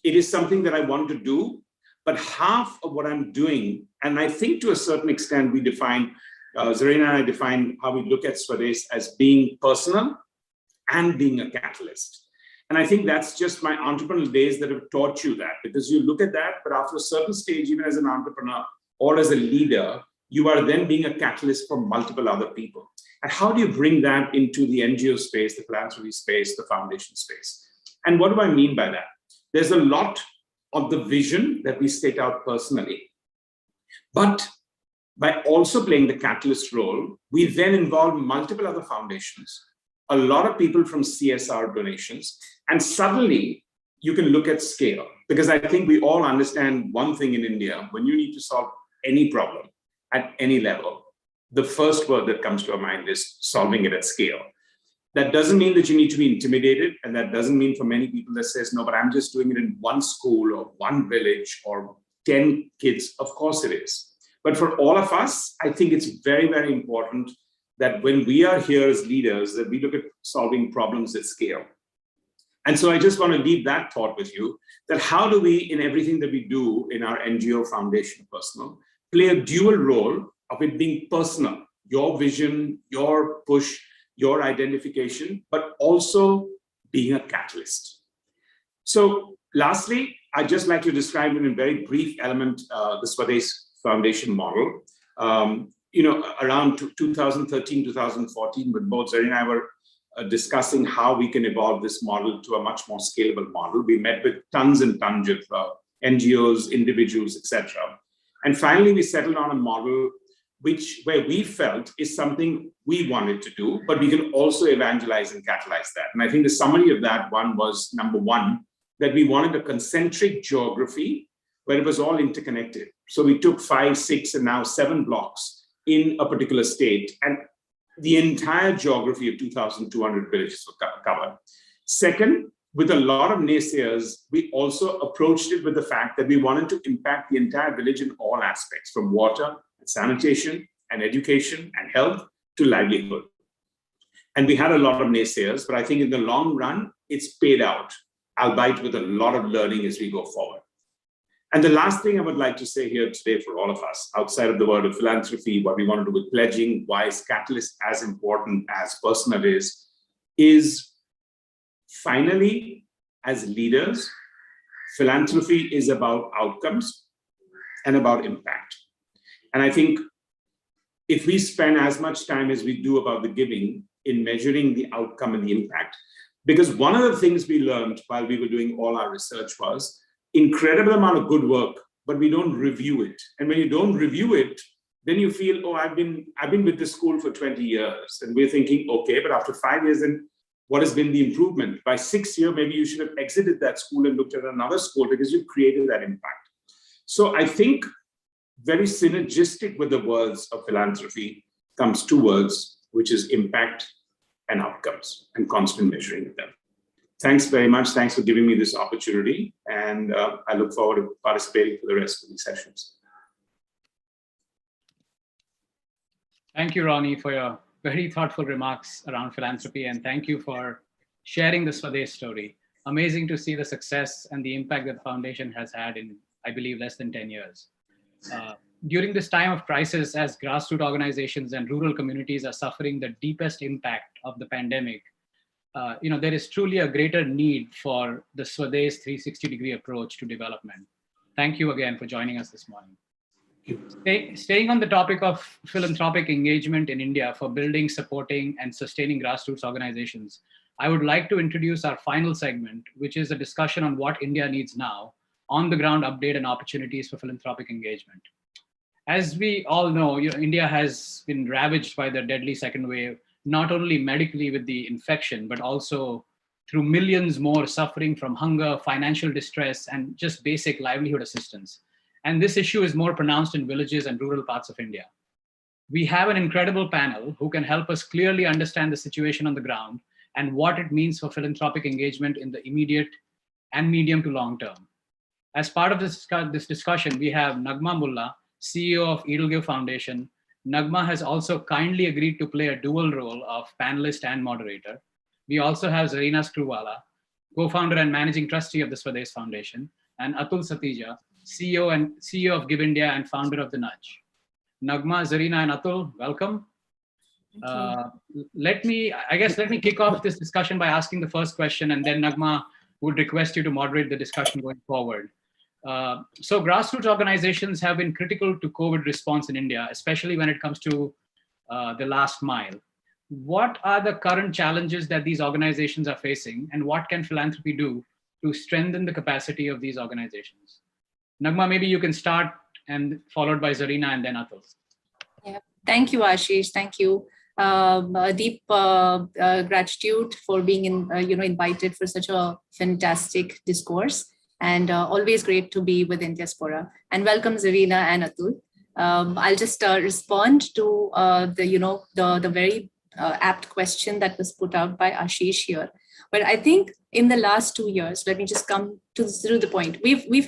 it is something that I want to do, but half of what I'm doing, and I think to a certain extent we define, Zarina and I define how we look at Swades as being personal and being a catalyst. And I think that's just my entrepreneurial days that have taught you that, because you look at that, but after a certain stage, even as an entrepreneur or as a leader, you are then being a catalyst for multiple other people. And how do you bring that into the NGO space, the philanthropy space, the foundation space? And what do I mean by that? There's a lot of the vision that we state out personally, but by also playing the catalyst role, we then involve multiple other foundations, a lot of people from CSR donations, and suddenly you can look at scale. Because I think we all understand one thing in India: when you need to solve any problem at any level, the first word that comes to our mind is solving it at scale. That doesn't mean that you need to be intimidated. And that doesn't mean for many people that says, no, but I'm just doing it in one school or one village or 10 kids. Of course it is. But for all of us, I think it's very, very important that when we are here as leaders, that we look at solving problems at scale. And so I just want to leave that thought with you, that how do we, in everything that we do in our NGO foundation personal, play a dual role of it being personal, your vision, your push, your identification, but also being a catalyst. So lastly, I'd just like to describe in a very brief element the Swades Foundation model. Around 2013, 2014, when both Zari and I were discussing how we can evolve this model to a much more scalable model. We met with tons and tons of NGOs, individuals, etc. And finally, we settled on a model where we felt is something we wanted to do, but we can also evangelize and catalyze that. And I think the summary of that one was, number one, that we wanted a concentric geography where it was all interconnected. So we took 5, 6, and now 7 blocks in a particular state, and the entire geography of 2,200 villages were covered. Second, with a lot of naysayers, we also approached it with the fact that we wanted to impact the entire village in all aspects, from water, and sanitation, and education, and health to livelihood. And we had a lot of naysayers, but I think in the long run, it's paid out, albeit with a lot of learning as we go forward. And the last thing I would like to say here today for all of us, outside of the world of philanthropy, what we want to do with pledging, why is Catalyst as important as personal is finally, as leaders, philanthropy is about outcomes and about impact. And I think if we spend as much time as we do about the giving in measuring the outcome and the impact, because one of the things we learned while we were doing all our research was incredible amount of good work, but we don't review it. And when you don't review it, then you feel, oh, I've been with this school for 20 years. And we're thinking, okay, but after 5 years, then what has been the improvement? By 6th year, maybe you should have exited that school and looked at another school because you've created that impact. So I think very synergistic with the words of philanthropy comes 2 words, which is impact and outcomes, and constant measuring of them. Thanks very much. Thanks for giving me this opportunity. And I look forward to participating for the rest of these sessions. Thank you, Ronnie, for your very thoughtful remarks around philanthropy. And thank you for sharing the Swades story. Amazing to see the success and the impact that the foundation has had in, I believe, less than 10 years. During this time of crisis, as grassroots organizations and rural communities are suffering the deepest impact of the pandemic, there is truly a greater need for the Swades 360-degree approach to development. Thank you again for joining us this morning. Staying on the topic of philanthropic engagement in India for building, supporting, and sustaining grassroots organizations, I would like to introduce our final segment, which is a discussion on what India needs now, on-the-ground update and opportunities for philanthropic engagement. As we all know, India has been ravaged by the deadly second wave, not only medically with the infection, but also through millions more suffering from hunger, financial distress, and just basic livelihood assistance. And this issue is more pronounced in villages and rural parts of India. We have an incredible panel who can help us clearly understand the situation on the ground and what it means for philanthropic engagement in the immediate and medium to long term. As part of this discussion, we have Nagma Mullah, CEO of Edelgive Foundation. Nagma has also kindly agreed to play a dual role of panelist and moderator. We also have Zarina Screwvala, co-founder and managing trustee of the Swades Foundation, and Atul Satija, CEO of Give India and founder of The Nudge. Nagma, Zarina, and Atul, welcome. Let me kick off this discussion by asking the first question, and then Nagma would request you to moderate the discussion going forward. So grassroots organizations have been critical to COVID response in India, especially when it comes to the last mile. What are the current challenges that these organizations are facing, and what can philanthropy do to strengthen the capacity of these organizations? Nagma, maybe you can start, and followed by Zarina and then Atul. Yeah, thank you, Ashish. Thank you. A deep gratitude for being invited for such a fantastic discourse. And always great to be with Indiaspora. And welcome, Zarina and Atul. I'll just respond to the very apt question that was put out by Ashish here. But I think in the last 2 years, let me just come through the point. We've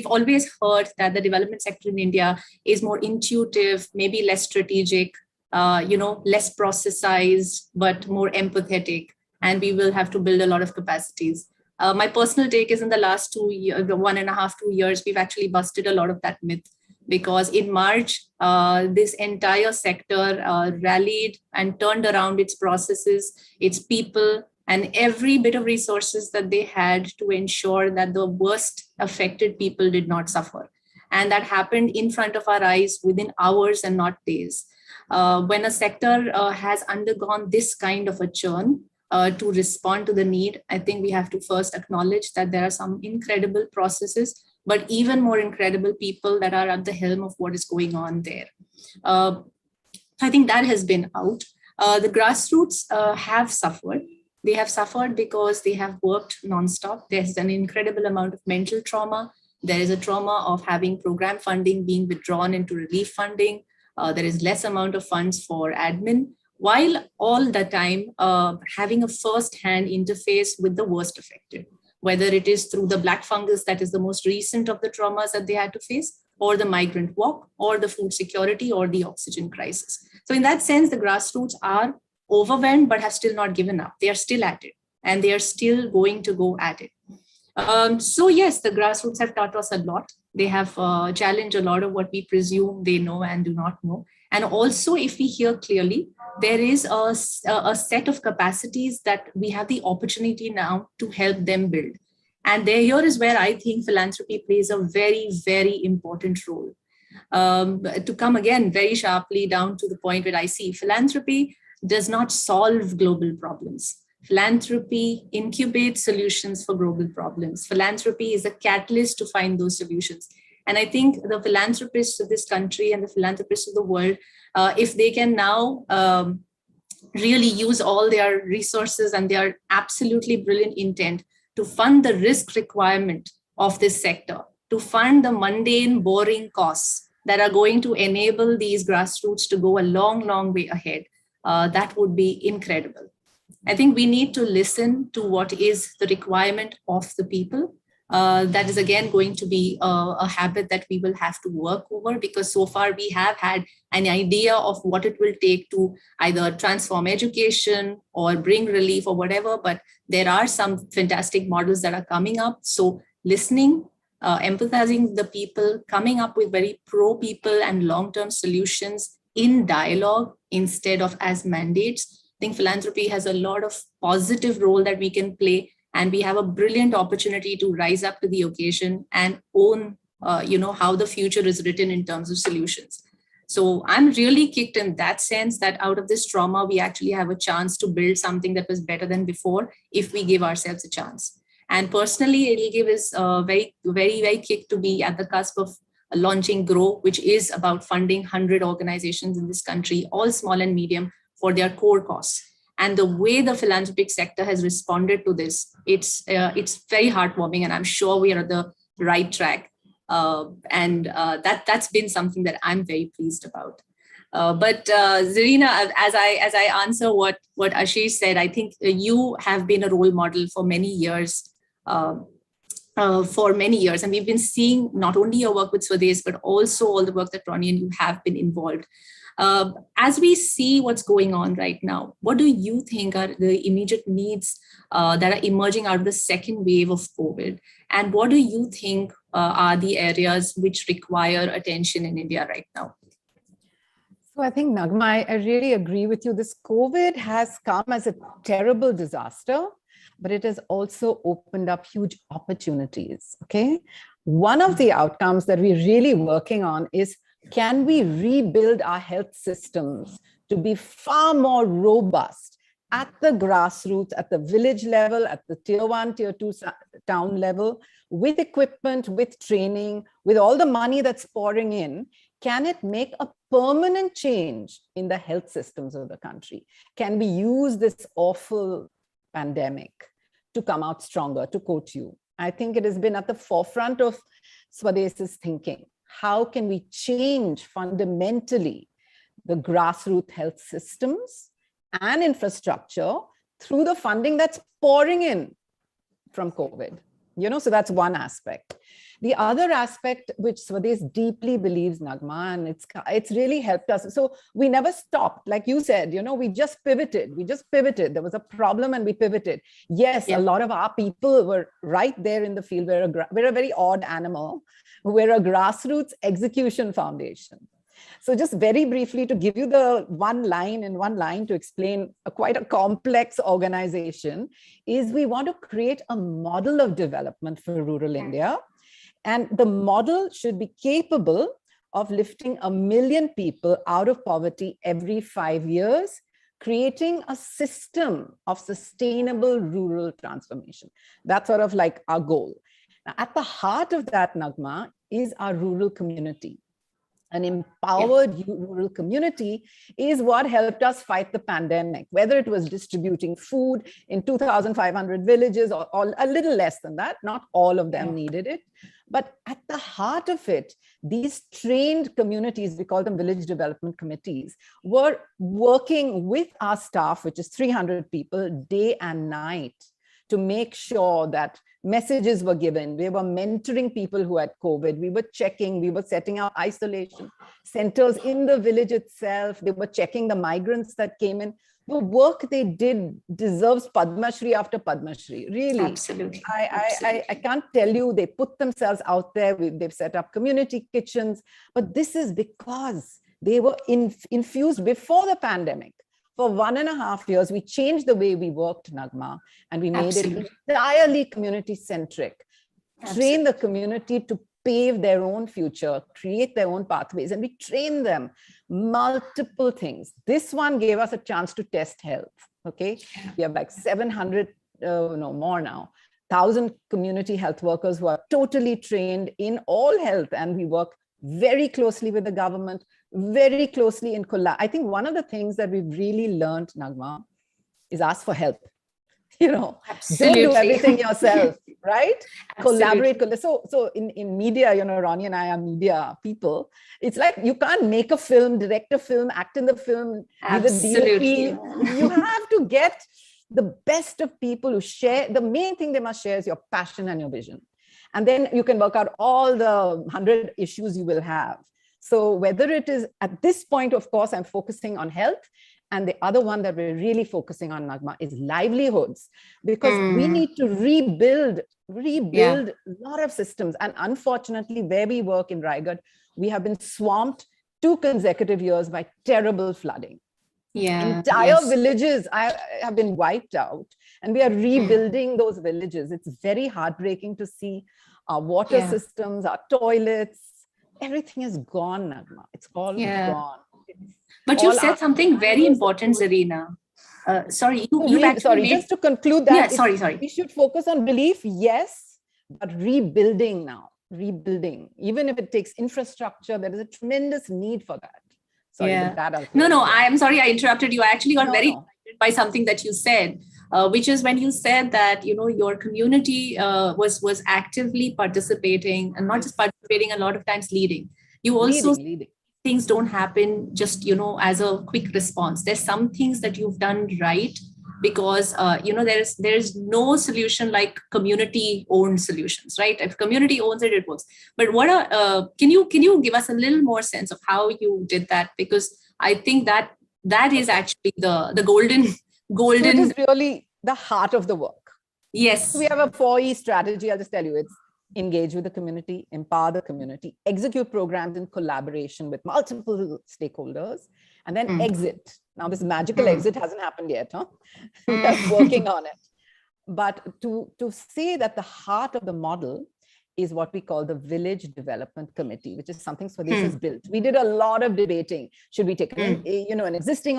always heard that the development sector in India is more intuitive, maybe less strategic, less processized, but more empathetic, and we will have to build a lot of capacities. My personal take is in the last 2 years, 1.5, 2 years, we've actually busted a lot of that myth, because in March, this entire sector rallied and turned around its processes, its people, and every bit of resources that they had to ensure that the worst affected people did not suffer. And that happened in front of our eyes within hours and not days. When a sector has undergone this kind of a churn, to respond to the need, I think we have to first acknowledge that there are some incredible processes, but even more incredible people that are at the helm of what is going on there. I think that has been out. The grassroots have suffered. They have suffered because they have worked nonstop. There's an incredible amount of mental trauma. There is a trauma of having program funding being withdrawn into relief funding. There is less amount of funds for admin, while all the time having a first-hand interface with the worst affected, whether it is through the black fungus that is the most recent of the traumas that they had to face, or the migrant walk, or the food security, or the oxygen crisis. So in that sense, the grassroots are overwhelmed, but have still not given up. They are still at it, and they are still going to go at it. So yes, the grassroots have taught us a lot. They have challenged a lot of what we presume they know and do not know. And also, if we hear clearly, there is a set of capacities that we have the opportunity now to help them build. And here is where I think philanthropy plays a very, very important role. To come again very sharply down to the point where I see philanthropy does not solve global problems. Philanthropy incubates solutions for global problems. Philanthropy is a catalyst to find those solutions. And I think the philanthropists of this country and the philanthropists of the world, if they can now really use all their resources and their absolutely brilliant intent to fund the risk requirement of this sector, to fund the mundane, boring costs that are going to enable these grassroots to go a long, long way ahead, that would be incredible. I think we need to listen to what is the requirement of the people. That is again going to be a habit that we will have to work over, because so far we have had an idea of what it will take to either transform education or bring relief or whatever, but there are some fantastic models that are coming up. So listening, empathizing with the people, coming up with very pro-people and long-term solutions in dialogue instead of as mandates. I think philanthropy has a lot of positive role that we can play, and we have a brilliant opportunity to rise up to the occasion and own, how the future is written in terms of solutions. So I'm really kicked in that sense that out of this trauma, we actually have a chance to build something that was better than before if we give ourselves a chance. And personally, it'll give us very, very, very kicked to be at the cusp of launching GROW, which is about funding 100 organizations in this country, all small and medium, for their core costs. And the way the philanthropic sector has responded to this, it's very heartwarming, and I'm sure we are at the right track. That's been something that I'm very pleased about. But Zarina, as I answer what Ashish said, I think you have been a role model for many years. And we've been seeing not only your work with Swades, but also all the work that Ronnie and you have been involved. As we see what's going on right now, what do you think are the immediate needs that are emerging out of the second wave of COVID? And what do you think are the areas which require attention in India right now? So I think, Nagma, I really agree with you. This COVID has come as a terrible disaster, but it has also opened up huge opportunities, okay? One of the outcomes that we're really working on is, can we rebuild our health systems to be far more robust at the grassroots, at the village level, at the tier 1, tier 2 town level, with equipment, with training, with all the money that's pouring in? Can it make a permanent change in the health systems of the country? Can we use this awful pandemic to come out stronger, to quote you? I think it has been at the forefront of Swades' thinking. How can we change fundamentally the grassroots health systems and infrastructure through the funding that's pouring in from COVID. So that's one aspect. The other aspect, which Swades deeply believes, Nagma, and it's really helped us. So we never stopped. Like you said, we just pivoted. There was a problem and we pivoted. Yes, a lot of our people were right there in the field. We're a very odd animal. We're a grassroots execution foundation. So just very briefly to give you the one line to explain quite a complex organization is we want to create a model of development for rural India. And the model should be capable of lifting 1 million people out of poverty every 5 years, creating a system of sustainable rural transformation. That's sort of like our goal. Now, at the heart of that, Nagma, is our rural community. An empowered rural community is what helped us fight the pandemic, whether it was distributing food in 2,500 villages or a little less than that. Not all of them needed it. But at the heart of it, these trained communities, we call them village development committees, were working with our staff, which is 300 people, day and night, to make sure that messages were given. We were mentoring people who had COVID. We were checking, we were setting up isolation centers in the village itself. They were checking the migrants that came in. The work they did deserves Padma Shri after Padma Shri, really. Absolutely. I can't tell you, they put themselves out there. They've set up community kitchens, but this is because they were infused before the pandemic. For 1.5 years, we changed the way we worked, Nagma, and we made it entirely community-centric. Train the community to pave their own future, create their own pathways, and we train them multiple things. This one gave us a chance to test health, okay? We have like 700, more now, 1,000 community health workers who are totally trained in all health, and we work very closely with the government, very closely in collab. I think one of the things that we've really learned, Nagma, is ask for help. Absolutely. Don't do everything yourself, right? Absolutely. Collaborate. So in media, Ronnie and I are media people. It's like you can't make a film, direct a film, act in the film, Absolutely. be the DOP. You have to get the best of people who share. The main thing they must share is your passion and your vision. And then you can work out all the 100 issues you will have. So whether it is at this point, of course, I'm focusing on health. And the other one that we're really focusing on, Nagma, is livelihoods, because we need to rebuild a lot of systems. And unfortunately, where we work in Raigad, we have been swamped 2 consecutive years by terrible flooding. Entire villages have been wiped out, and we are rebuilding those villages. It's very heartbreaking to see our water systems, our toilets, everything is gone, Nagma. It's all gone. But you said something very important, Zarina. Sorry, just to conclude that. Sorry. We should focus on relief, yes, but rebuilding now. Rebuilding, even if it takes infrastructure, there is a tremendous need for that. No, I am sorry I interrupted you. I actually got very excited by something that you said, which is when you said that, your community was actively participating, and not just participating, a lot of times leading. You also leading. Things don't happen just, as a quick response. There's some things that you've done right, because, there's no solution like community-owned solutions, right? If community owns it, it works. But can you give us a little more sense of how you did that? Because I think that is actually the golden. So it is really the heart of the work. Yes. We have a 4E strategy. I'll just tell you, it's engage with the community, empower the community, execute programs in collaboration with multiple stakeholders, and then exit. Now, this magical exit hasn't happened yet, huh? We're working on it. But to say that the heart of the model is what we call the Village Development Committee, which is something Swades has built. We did a lot of debating. Should we take an existing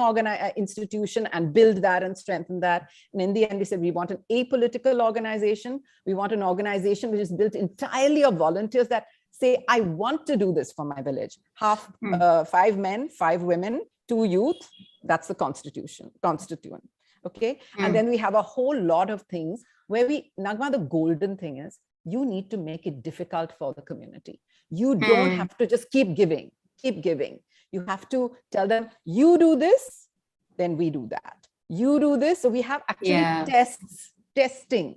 institution and build that and strengthen that? And in the end, we said we want an apolitical organization. We want an organization which is built entirely of volunteers that say, I want to do this for my village. 5 men, 5 women, 2 youth. That's the constituent. Okay. And then we have a whole lot of things where Nagma, the golden thing is, you need to make it difficult for the community. You don't have to just keep giving. You have to tell them, you do this, then we do that. You do this. So we have actually testing.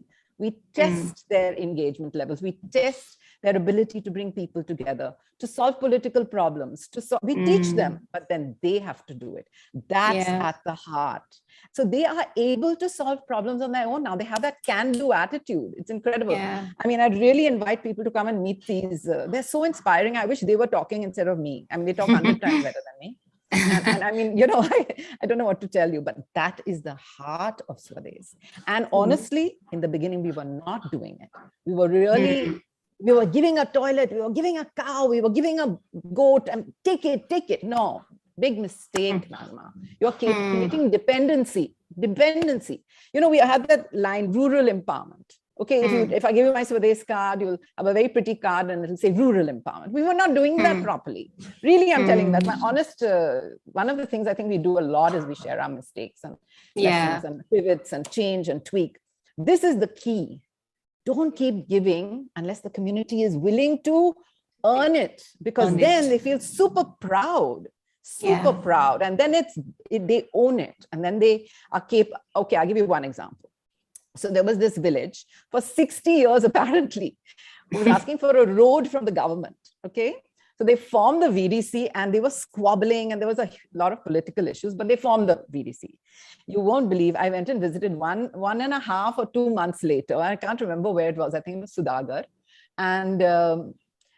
We test their engagement levels. We test their ability to bring people together, to solve political problems, we teach them, but then they have to do it. That's at the heart. So they are able to solve problems on their own now. They have that can-do attitude. It's incredible. I mean, I'd really invite people to come and meet these. They're so inspiring. I wish they were talking instead of me. I mean, they talk 100 times better than me. And I mean, you know, I don't know what to tell you, but that is the heart of Swades. And honestly, in the beginning, we were not doing it. We were really... We were giving a toilet, we were giving a cow, we were giving a goat, and take it. No, big mistake, Nagma. You're creating dependency. You know, we have that line, rural empowerment. Okay, if I give you my Swades card, you'll have a very pretty card and it'll say rural empowerment. We were not doing that properly. Really, I'm telling you that. My honest, one of the things I think we do a lot is we share our mistakes and lessons and pivots and change and tweak. This is the key. Don't keep giving unless the community is willing to earn it, because then they feel super proud, and then they own it, and then they are capable. Okay, I'll give you one example. So there was this village for 60 years, apparently, who was asking for a road from the government. Okay, so they formed the VDC, and they were squabbling, and there was a lot of political issues, but they formed the VDC. You won't believe, I went and visited 1.5 or 2 months later. I can't remember where it was. I think it was Sudagar. And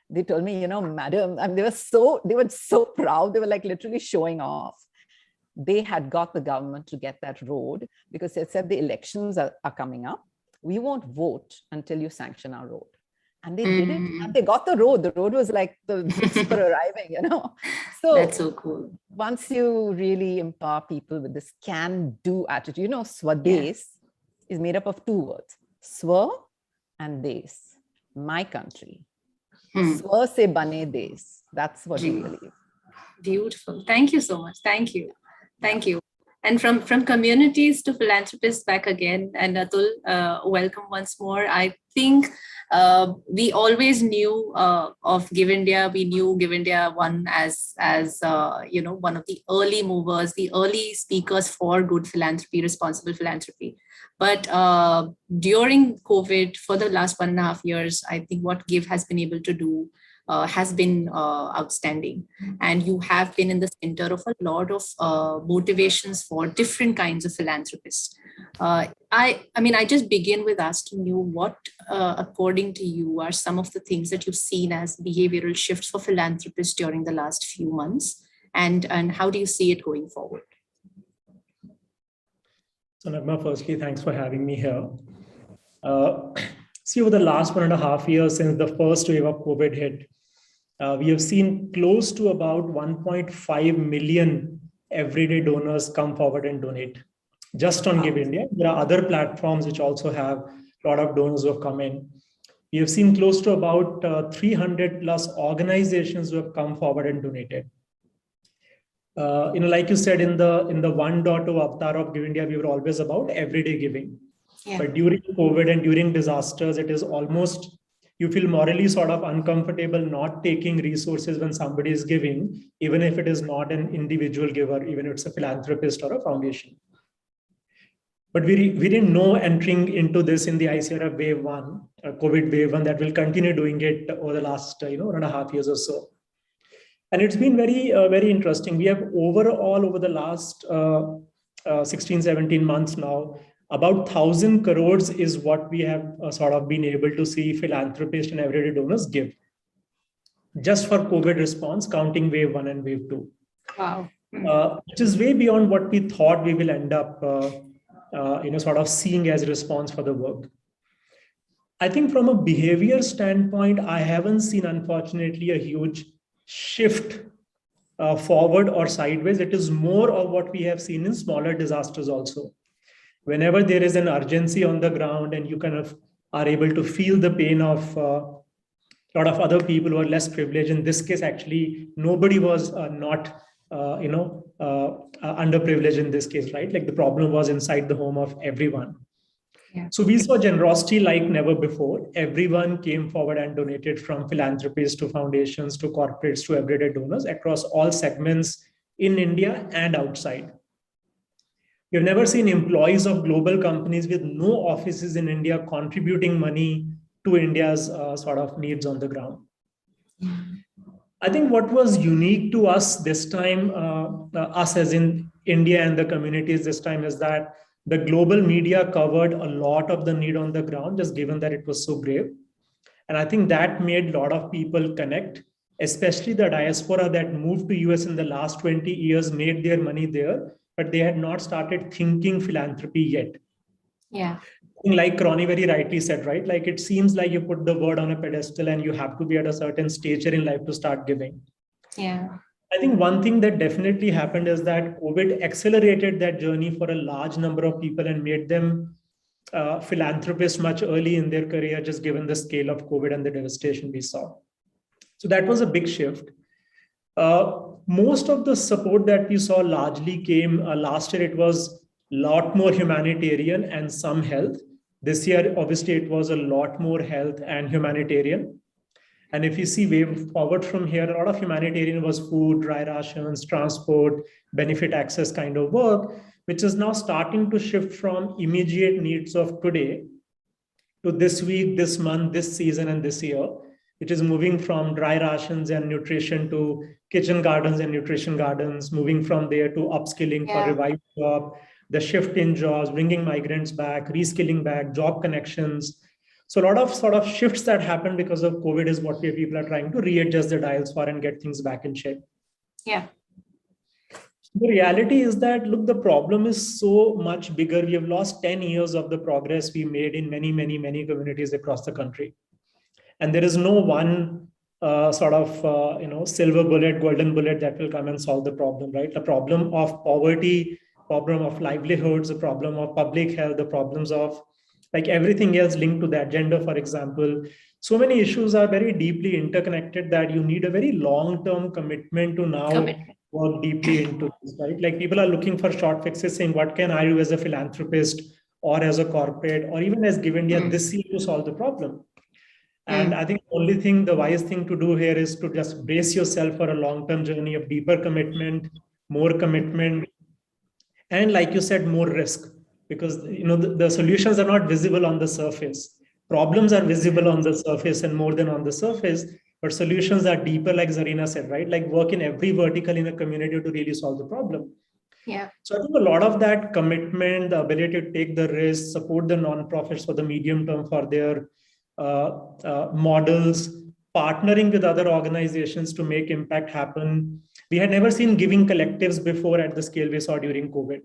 they told me, you know, madam, and they were so proud. They were like literally showing off. They had got the government to get that road because they said the elections are coming up. We won't vote until you sanction our road. And they did it, and they got the road. The road was like the for arriving, you know. So that's so cool. Once you really empower people with this can-do attitude, you know, Swades is made up of 2 words, Swa and Des, my country. Swa se bane Des. That's what we believe. Beautiful. Thank you so much. Thank you. And from communities to philanthropists back again, and Atul, welcome once more. I think we always knew of Give India. We knew Give India one as you know, one of the early movers, the early speakers for good philanthropy, responsible philanthropy. But during COVID, for the last 1.5 years, I think what Give has been able to do has been outstanding. And you have been in the center of a lot of motivations for different kinds of philanthropists. I mean, I just begin with asking you what, according to you, are some of the things that you've seen as behavioral shifts for philanthropists during the last few months, and how do you see it going forward? So Nagma, firstly, thanks for having me here. See, over the last 1.5 years since the first wave of COVID hit, we have seen close to about 1.5 million everyday donors come forward and donate. Just on Give India, there are other platforms which also have a lot of donors who have come in. We have seen close to about 300 plus organizations who have come forward and donated. You know, like you said, in the 1.0 avatar of Give India, we were always about everyday giving. But during COVID and during disasters, it is almost, you feel morally sort of uncomfortable not taking resources when somebody is giving, even if it is not an individual giver, even if it's a philanthropist or a foundation. But we didn't know entering into this in the ICRF wave 1, COVID wave 1, that will continue doing it over the last 1.5 years or so. And it's been very interesting. We have overall over the last 16, 17 months now, about 1,000 crores is what we have sort of been able to see philanthropists and everyday donors give. Just for COVID response, counting wave 1 and wave 2. Wow. Which is way beyond what we thought we will end up sort of seeing as response for the work. I think from a behavior standpoint, I haven't seen, unfortunately, a huge shift forward or sideways. It is more of what we have seen in smaller disasters also. Whenever there is an urgency on the ground and you kind of are able to feel the pain of a lot of other people who are less privileged. In this case, actually, nobody was underprivileged in this case, right? Like the problem was inside the home of everyone. Yeah. So we saw generosity like never before. Everyone came forward and donated, from philanthropists to foundations to corporates to everyday donors across all segments in India and outside. You've never seen employees of global companies with no offices in India contributing money to India's sort of needs on the ground. I think what was unique to us this time, us as in India and the communities this time, is that the global media covered a lot of the need on the ground, just given that it was so grave. And I think that made a lot of people connect, especially the diaspora that moved to US in the last 20 years, made their money there, but they had not started thinking philanthropy yet. Yeah. Like Ronnie very rightly said, right? Like it seems like you put the word on a pedestal and you have to be at a certain stature in life to start giving. Yeah. I think one thing that definitely happened is that COVID accelerated that journey for a large number of people and made them philanthropists much early in their career, just given the scale of COVID and the devastation we saw. So that was a big shift. Most of the support that we saw largely came last year. It was a lot more humanitarian and some health. This year, obviously, it was a lot more health and humanitarian. And if you see way forward from here, a lot of humanitarian was food, dry rations, transport, benefit access kind of work, which is now starting to shift from immediate needs of today to this week, this month, this season, and this year. It is moving from dry rations and nutrition to kitchen gardens and nutrition gardens, moving from there to upskilling for revived job, the shift in jobs, bringing migrants back, reskilling back, job connections. So a lot of sort of shifts that happened because of COVID is what people are trying to readjust the dials for and get things back in shape. Yeah. The reality is that, look, the problem is so much bigger. We have lost 10 years of the progress we made in many, many, many communities across the country. And there is no one silver bullet, golden bullet that will come and solve the problem, right? The problem of poverty, problem of livelihoods, the problem of public health, the problems of like everything else linked to that, gender, for example. So many issues are very deeply interconnected that you need a very long-term commitment to now work deeply into this, right? Like people are looking for short fixes, saying, what can I do as a philanthropist or as a corporate or even as Give India this year to solve the problem? And I think the wise thing to do here is to just brace yourself for a long-term journey of deeper commitment, more commitment, and like you said, more risk. Because the solutions are not visible on the surface. Problems are visible on the surface and more than on the surface, but solutions are deeper, like Zarina said, right? Like work in every vertical in a community to really solve the problem. Yeah. So I think a lot of that commitment, the ability to take the risk, support the nonprofits for the medium term for their models, partnering with other organizations to make impact happen. We had never seen giving collectives before at the scale we saw during COVID.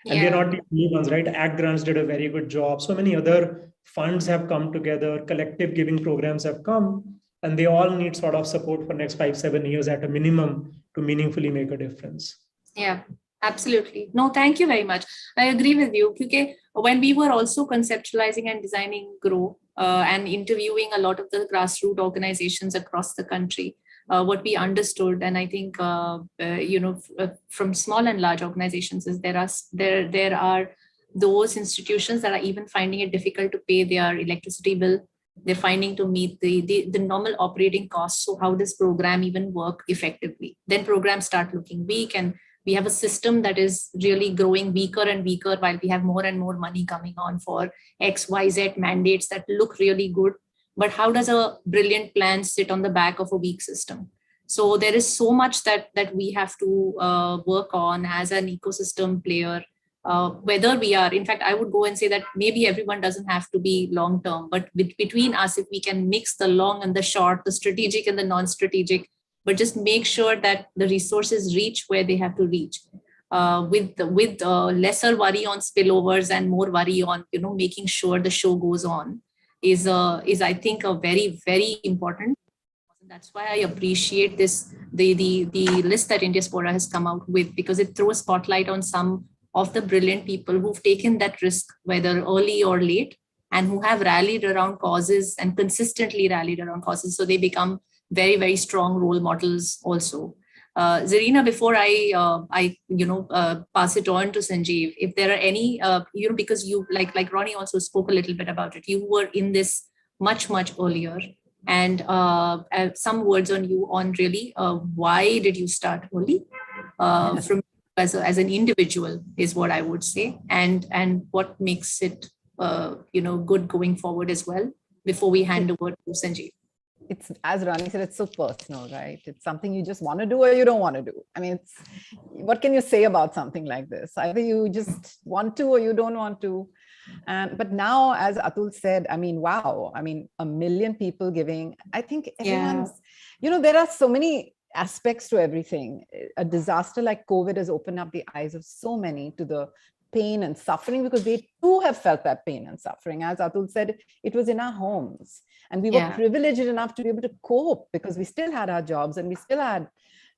And they're not the only ones, right? Ag Grants did a very good job. So many other funds have come together, collective giving programs have come, and they all need sort of support for next 5-7 years at a minimum to meaningfully make a difference. Yeah, absolutely. No, thank you very much. I agree with you. Because when we were also conceptualizing and designing Grow and interviewing a lot of the grassroots organizations across the country, what we understood, and I think from small and large organizations, is there are those institutions that are even finding it difficult to pay their electricity bill. They're finding to meet the normal operating costs. So how does program even work effectively? Then programs start looking weak, and we have a system that is really growing weaker and weaker while we have more and more money coming on for XYZ mandates that look really good. But how does a brilliant plan sit on the back of a weak system? So there is so much that we have to work on as an ecosystem player, whether we are, in fact, I would go and say that maybe everyone doesn't have to be long-term, but between us, if we can mix the long and the short, the strategic and the non-strategic, but just make sure that the resources reach where they have to reach, with lesser worry on spillovers and more worry on, making sure the show goes on. Is I think a very, very important. That's why I appreciate the list that Indiaspora has come out with, because it throws spotlight on some of the brilliant people who've taken that risk, whether early or late, and who have rallied around causes and consistently rallied around causes. So they become very, very strong role models also. Zarina, before I pass it on to Sanjeev, if there are any, because you like Ronnie also spoke a little bit about it. You were in this much earlier, and some words on you on really why did you start early from as an individual is what I would say, and what makes it good going forward as well. Before we hand over to Sanjeev. It's, as Ronnie said, it's so personal, right? It's something you just want to do or you don't want to do. I mean, what can you say about something like this? Either you just want to or you don't want to. But now, as Atul said, I mean, wow, I mean, 1 million people giving. I think everyone's, there are so many aspects to everything. A disaster like COVID has opened up the eyes of so many to the pain and suffering, because they too have felt that pain and suffering. As Atul said, it was in our homes, and we were privileged enough to be able to cope because we still had our jobs and we still had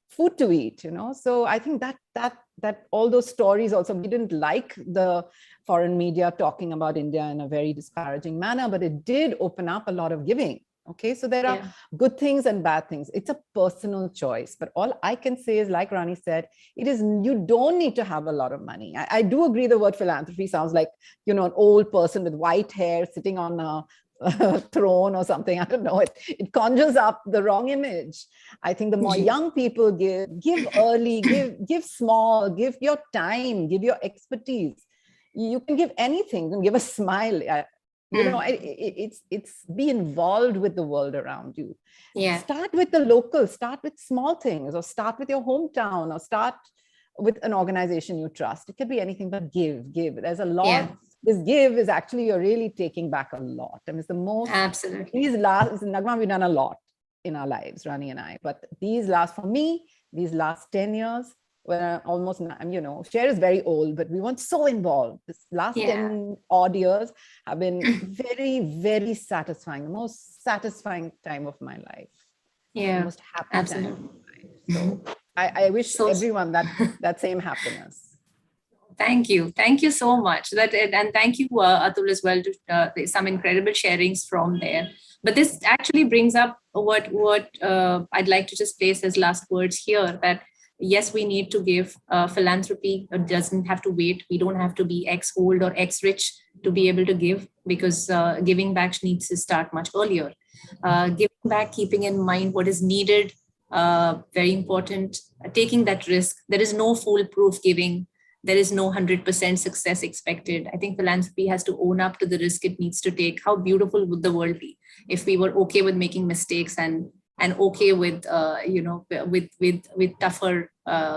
food to eat, So I think that all those stories also, we didn't like the foreign media talking about India in a very disparaging manner, but it did open up a lot of giving. Okay, so there are good things and bad things. It's a personal choice. But all I can say is, like Ronnie said, you don't need to have a lot of money. I do agree the word philanthropy sounds like, an old person with white hair sitting on a throne or something. I don't know. It conjures up the wrong image. I think the more young people give early, give small, give your time, give your expertise. You can give anything, you can give a smile. It's be involved with the world around you. Start with the local, start with small things, or start with your hometown, or start with an organization you trust. It could be anything, but give. There's a lot. This give is actually, you're really taking back a lot. I mean, it's the most. Absolutely. Nagma, we've done a lot in our lives, Ronnie and I, but these last 10 years, when almost, Cher is very old, but we weren't so involved. This last 10 odd years have been very, very satisfying, the most satisfying time of my life. Yeah, the most happy time of my life. So I wish everyone that same happiness. Thank you so much. And thank you, Atul, as well, to some incredible sharings from there. But this actually brings up what I'd like to just place as last words here, that yes, we need to give. Philanthropy doesn't have to wait. We don't have to be X old or X rich to be able to give, because giving back needs to start much earlier. Giving back, keeping in mind what is needed, very important. Taking that risk. There is no foolproof giving. There is no 100% success expected. I think philanthropy has to own up to the risk it needs to take. How beautiful would the world be if we were okay with making mistakes and okay with with tougher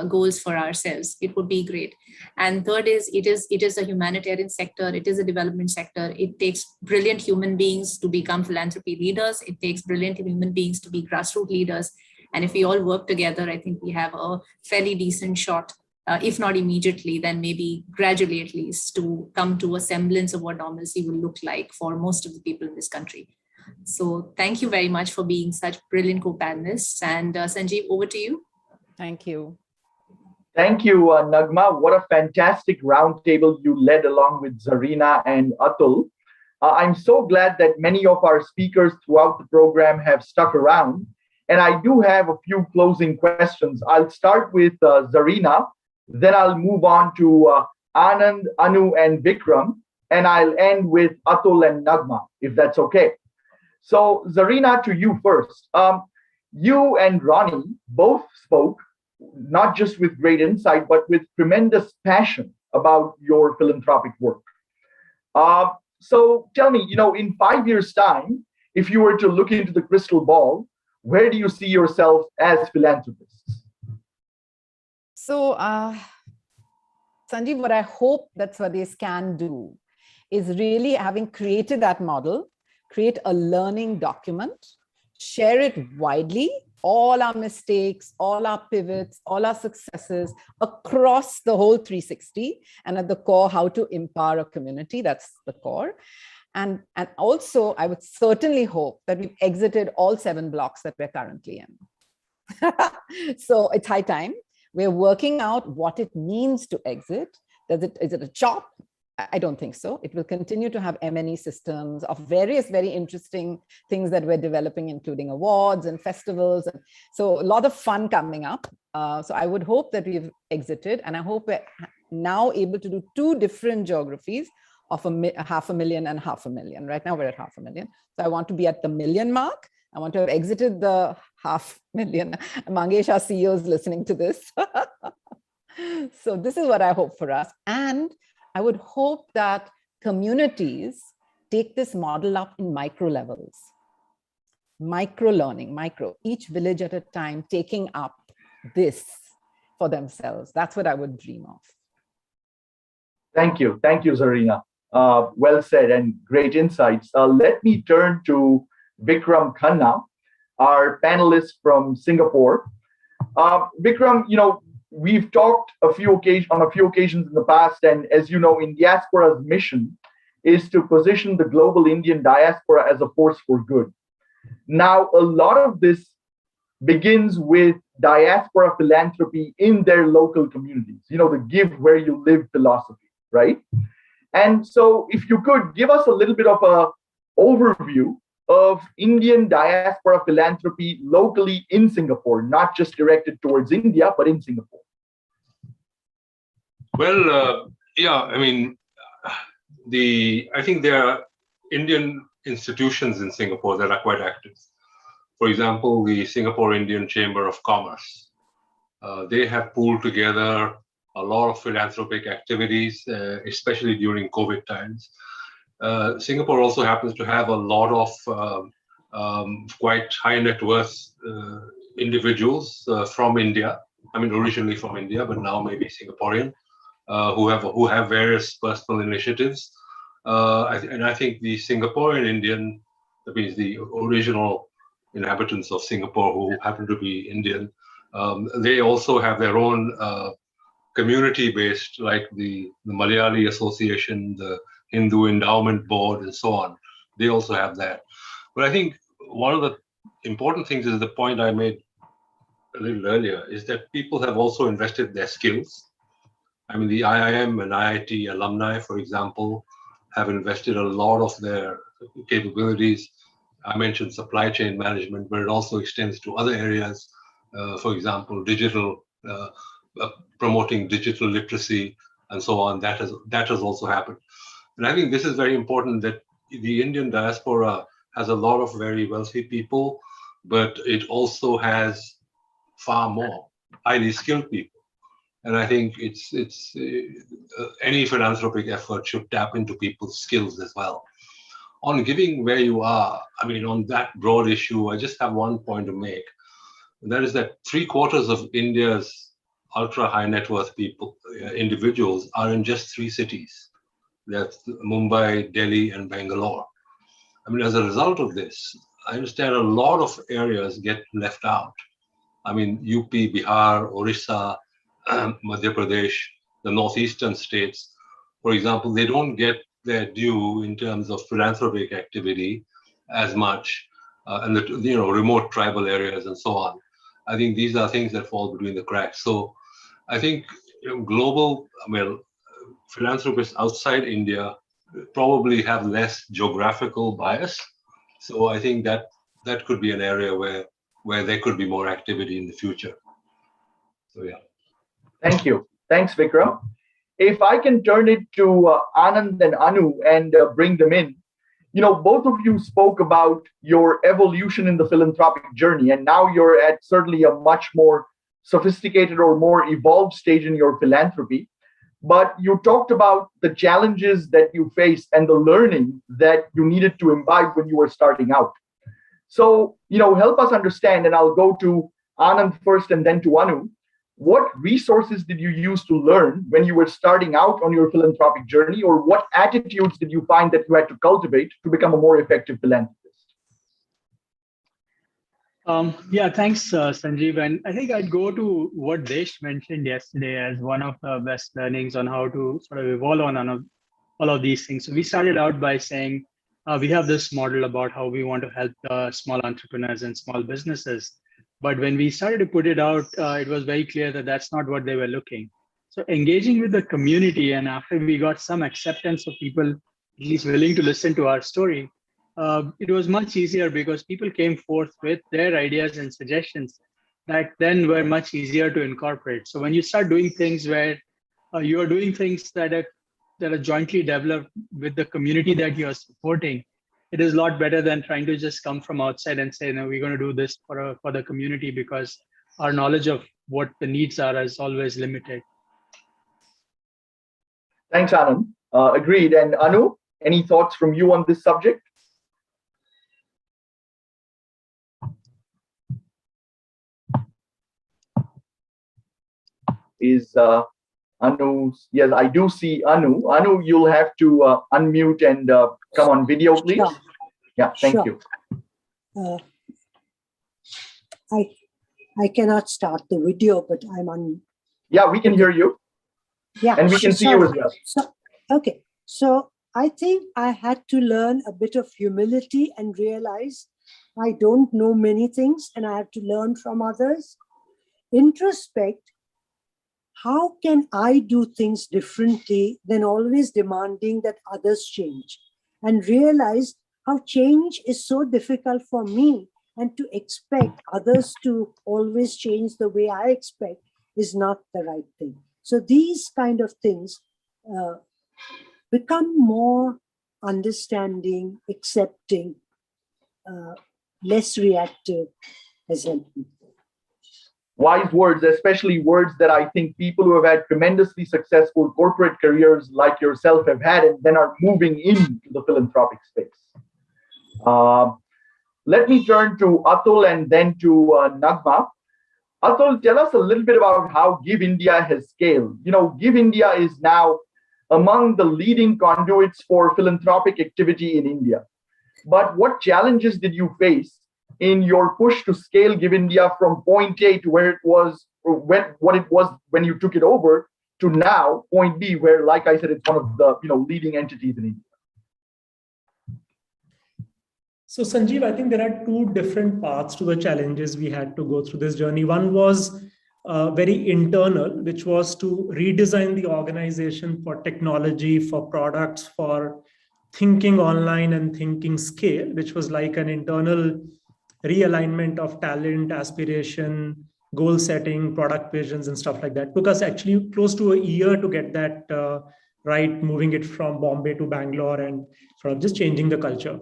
goals for ourselves? It would be great. And third is it is a humanitarian sector. It is a development sector. It takes brilliant human beings to become philanthropy leaders. It takes brilliant human beings to be grassroots leaders. And if we all work together, I think we have a fairly decent shot. If not immediately, then maybe gradually at least, to come to a semblance of what normalcy will look like for most of the people in this country. So thank you very much for being such brilliant co-panelists. And Sanjeev, over to you. Thank you. Thank you, Nagma. What a fantastic roundtable you led along with Zarina and Atul. I'm so glad that many of our speakers throughout the program have stuck around. And I do have a few closing questions. I'll start with Zarina. Then I'll move on to Anand, Anu, and Vikram, and I'll end with Atul and Nagma, if that's okay. So, Zarina, to you first. You and Ronnie both spoke, not just with great insight, but with tremendous passion about your philanthropic work. So, tell me, in 5 years' time, if you were to look into the crystal ball, where do you see yourself as philanthropists? So, Sanjeev, what I hope that Swades can do is really, having created that model, create a learning document, share it widely, all our mistakes, all our pivots, all our successes across the whole 360, and at the core, how to empower a community. That's the core. And also, I would certainly hope that we've exited all 7 blocks that we're currently in. So it's high time. We're working out what it means to exit. Is it a chop? I don't think so. It will continue to have M&E systems of various very interesting things that we're developing, including awards and festivals. And so a lot of fun coming up. So I would hope that we've exited, and I hope we're now able to do 2 different geographies of 500,000 and 500,000. Right now we're at 500,000. So I want to be at the 1 million mark. I want to have exited the 500,000. Mangesh, our CEO, is listening to this. So this is what I hope for us. And I would hope that communities take this model up in micro levels, micro learning, each village at a time, taking up this for themselves. That's what I would dream of. Thank you, Zarina. Well said and great insights. Let me turn to Vikram Khanna, our panelist from Singapore. Vikram, we've talked on a few occasions in the past, and as you know, Indiaspora's mission is to position the global Indian diaspora as a force for good. Now, a lot of this begins with diaspora philanthropy in their local communities, the give where you live philosophy, right? And so if you could give us a little bit of an overview of Indian diaspora philanthropy locally in Singapore, not just directed towards India, but in Singapore. Well, I think there are Indian institutions in Singapore that are quite active. For example, the Singapore Indian Chamber of Commerce. They have pooled together a lot of philanthropic activities, especially during COVID times. Singapore also happens to have a lot of quite high net worth individuals from India. Originally from India, but now maybe Singaporean, who have various personal initiatives. And I think the Singaporean Indian, that means the original inhabitants of Singapore who happen to be Indian, they also have their own community-based, like the Malayali Association, the Hindu Endowment Board, and so on. They also have that. But I think one of the important things is the point I made a little earlier, is that people have also invested their skills. The IIM and IIT alumni, for example, have invested a lot of their capabilities. I mentioned supply chain management, but it also extends to other areas. For example, digital, promoting digital literacy, and so on. That has also happened. And I think this is very important, that the Indian diaspora has a lot of very wealthy people, but it also has far more highly skilled people. And I think any philanthropic effort should tap into people's skills as well. On giving where you are, on that broad issue, I just have one point to make. And that is that 3/4 of India's ultra high net worth individuals are in just 3 cities. That's Mumbai, Delhi, and Bangalore. As a result of this, I understand a lot of areas get left out. UP, Bihar, Orissa, Madhya Pradesh, the northeastern states, for example, they don't get their due in terms of philanthropic activity as much, and the remote tribal areas and so on. I think these are things that fall between the cracks. So I think philanthropists outside India probably have less geographical bias. So I think that could be an area where there could be more activity in the future. So yeah. Thank you. Thanks, Vikram. If I can turn it to Anand and Anu and bring them in. Both of you spoke about your evolution in the philanthropic journey, and now you're at certainly a much more sophisticated or more evolved stage in your philanthropy. But you talked about the challenges that you faced and the learning that you needed to imbibe when you were starting out. So, help us understand, and I'll go to Anand first and then to Anu. What resources did you use to learn when you were starting out on your philanthropic journey, or what attitudes did you find that you had to cultivate to become a more effective philanthropist? Thanks, Sanjeev. And I think I'd go to what Desh mentioned yesterday as one of the best learnings on how to sort of evolve on all of these things. So we started out by saying we have this model about how we want to help the small entrepreneurs and small businesses. But when we started to put it out, it was very clear that that's not what they were looking. So engaging with the community, and after we got some acceptance of people at least willing to listen to our story, it was much easier because people came forth with their ideas and suggestions that then were much easier to incorporate. So when you start doing things where you are doing things that are jointly developed with the community that you are supporting, it is a lot better than trying to just come from outside and say, no, we're going to do this for the community, because our knowledge of what the needs are is always limited. Thanks, Anand. Agreed. And Anu, any thoughts from you on this subject? Is Anu? Yes, I do see Anu. Anu, you'll have to unmute and come on video, please. Sure. Yeah, thank you. I cannot start the video, but I'm on. Yeah, we can hear you. Yeah, and we can see you as well. Okay, so I think I had to learn a bit of humility and realize I don't know many things and I have to learn from others. Introspect, how can I do things differently than always demanding that others change? And realize how change is so difficult for me, and to expect others to always change the way I expect is not the right thing. So these kind of things become more understanding, accepting, less reactive has helped me. Wise words, especially words that I think people who have had tremendously successful corporate careers like yourself have had, and then are moving into the philanthropic space. Let me turn to Atul and then to Nagma. Atul, tell us a little bit about how Give India has scaled. You know, Give India is now among the leading conduits for philanthropic activity in India. But what challenges did you face in your push to scale Give India from point A to where it was, what it was when you took it over, to now point B, where, like I said, it's one of the leading entities in India? So Sanjeev, I think there are two different paths to the challenges we had to go through this journey. One was very internal, which was to redesign the organization for technology, for products, for thinking online and thinking scale, which was like an internal realignment of talent, aspiration, goal setting, product visions, and stuff like that. It took us actually close to a year to get that right, moving it from Bombay to Bangalore and sort of just changing the culture.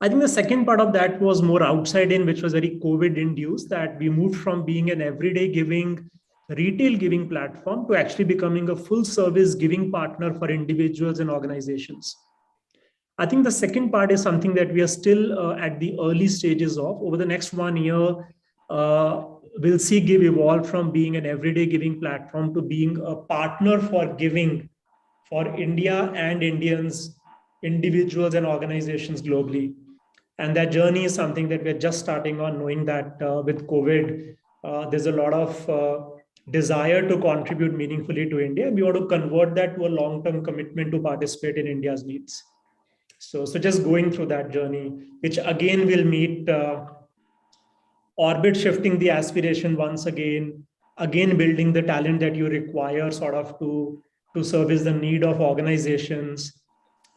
I think the second part of that was more outside in, which was very COVID induced, that we moved from being an everyday giving, retail giving platform to actually becoming a full service giving partner for individuals and organizations. I think the second part is something that we are still at the early stages of. Over the next 1 year, we'll see Give evolve from being an everyday giving platform to being a partner for giving for India and Indians, individuals and organizations globally. And that journey is something that we're just starting on, knowing that with COVID, there's a lot of desire to contribute meaningfully to India. We want to convert that to a long-term commitment to participate in India's needs. So just going through that journey, which again will meet orbit shifting the aspiration once again building the talent that you require sort of to service the need of organizations.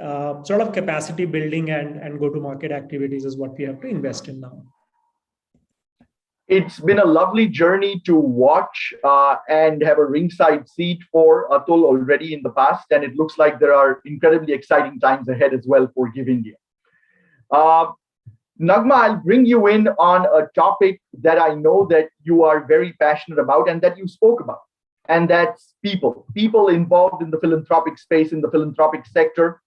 Sort of capacity building and go-to-market activities is what we have to invest in now. It's been a lovely journey to watch and have a ringside seat for Atul already in the past, and it looks like there are incredibly exciting times ahead as well for Give India. Nagma, I'll bring you in on a topic that I know that you are very passionate about and that you spoke about, and that's people involved in the philanthropic space, in the philanthropic sector.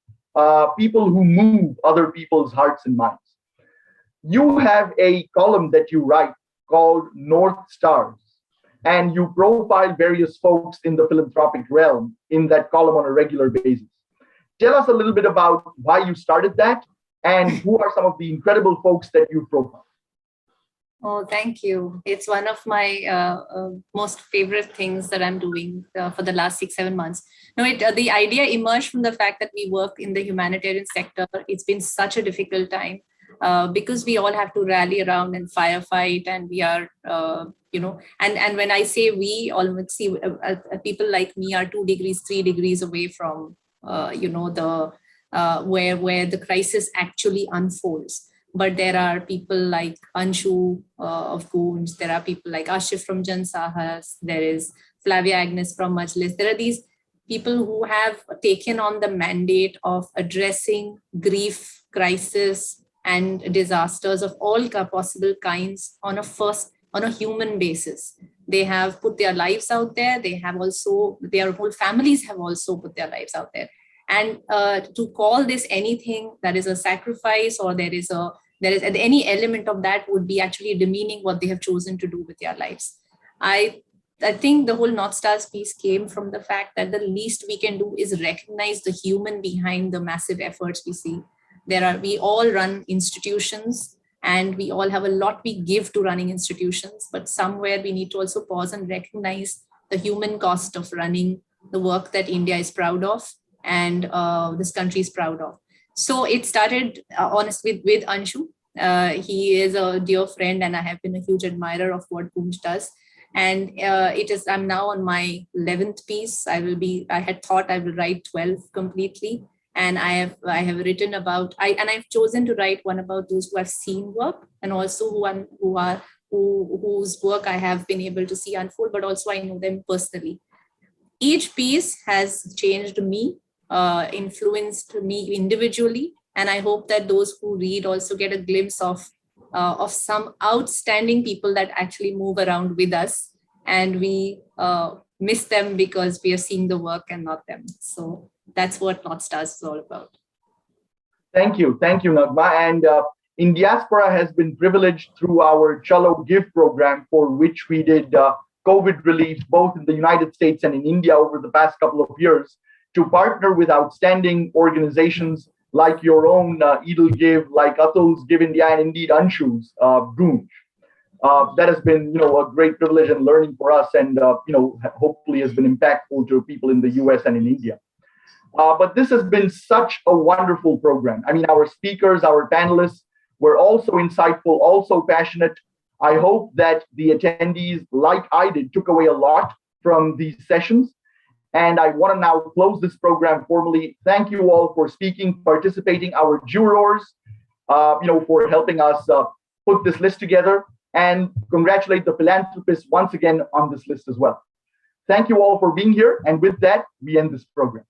People who move other people's hearts and minds. You have a column that you write called North Stars, and you profile various folks in the philanthropic realm in that column on a regular basis. Tell us a little bit about why you started that and who are some of the incredible folks that you profile. Oh, thank you. It's one of my most favorite things that I'm doing for the last 6-7 months. No, the idea emerged from the fact that we work in the humanitarian sector. It's been such a difficult time. because we all have to rally around and firefight, and we are, and when I say we, almost see people like me are 2 degrees, 3 degrees away from, the where the crisis actually unfolds. But there are people like Anshu of Goonj, there are people like Ashish from Jan Sahas, there is Flavia Agnes from Majlis. There are these people who have taken on the mandate of addressing grief, crisis, and disasters of all possible kinds on a human basis. They have put their lives out there. They have also, their whole families have also put their lives out there. And to call this anything that is a sacrifice, or there is any element of that, would be actually demeaning what they have chosen to do with their lives. I think the whole North Stars piece came from the fact that the least we can do is recognize the human behind the massive efforts we see. We all run institutions, and we all have a lot we give to running institutions, but somewhere we need to also pause and recognize the human cost of running the work that India is proud of and this country is proud of. So it started honestly with Anshu. He is a dear friend, and I have been a huge admirer of what Goonj does. And I'm now on my 11th piece. I had thought I will write 12 completely. And I have written about, I've chosen to write one about those who have seen work, and also whose work I have been able to see unfold, but also I know them personally. Each piece has changed me, influenced me individually. And I hope that those who read also get a glimpse of some outstanding people that actually move around with us, and we miss them because we are seeing the work and not them. So that's what North Stars is all about. Thank you, Nagma. And Indiaspora has been privileged through our Chalo Give program, for which we did COVID relief both in the United States and in India over the past couple of years, to partner with outstanding organizations like your own Edel Give, like Atul's Give India, and indeed Anshu's Goonj. That has been, a great privilege and learning for us, and hopefully has been impactful to people in the US and in India. But this has been such a wonderful program. I mean, our speakers, our panelists were also insightful, also passionate. I hope that the attendees, like I did, took away a lot from these sessions. And I want to now close this program formally. Thank you all for speaking, participating, our jurors, for helping us put this list together, and congratulate the philanthropists once again on this list as well. Thank you all for being here. And with that, we end this program.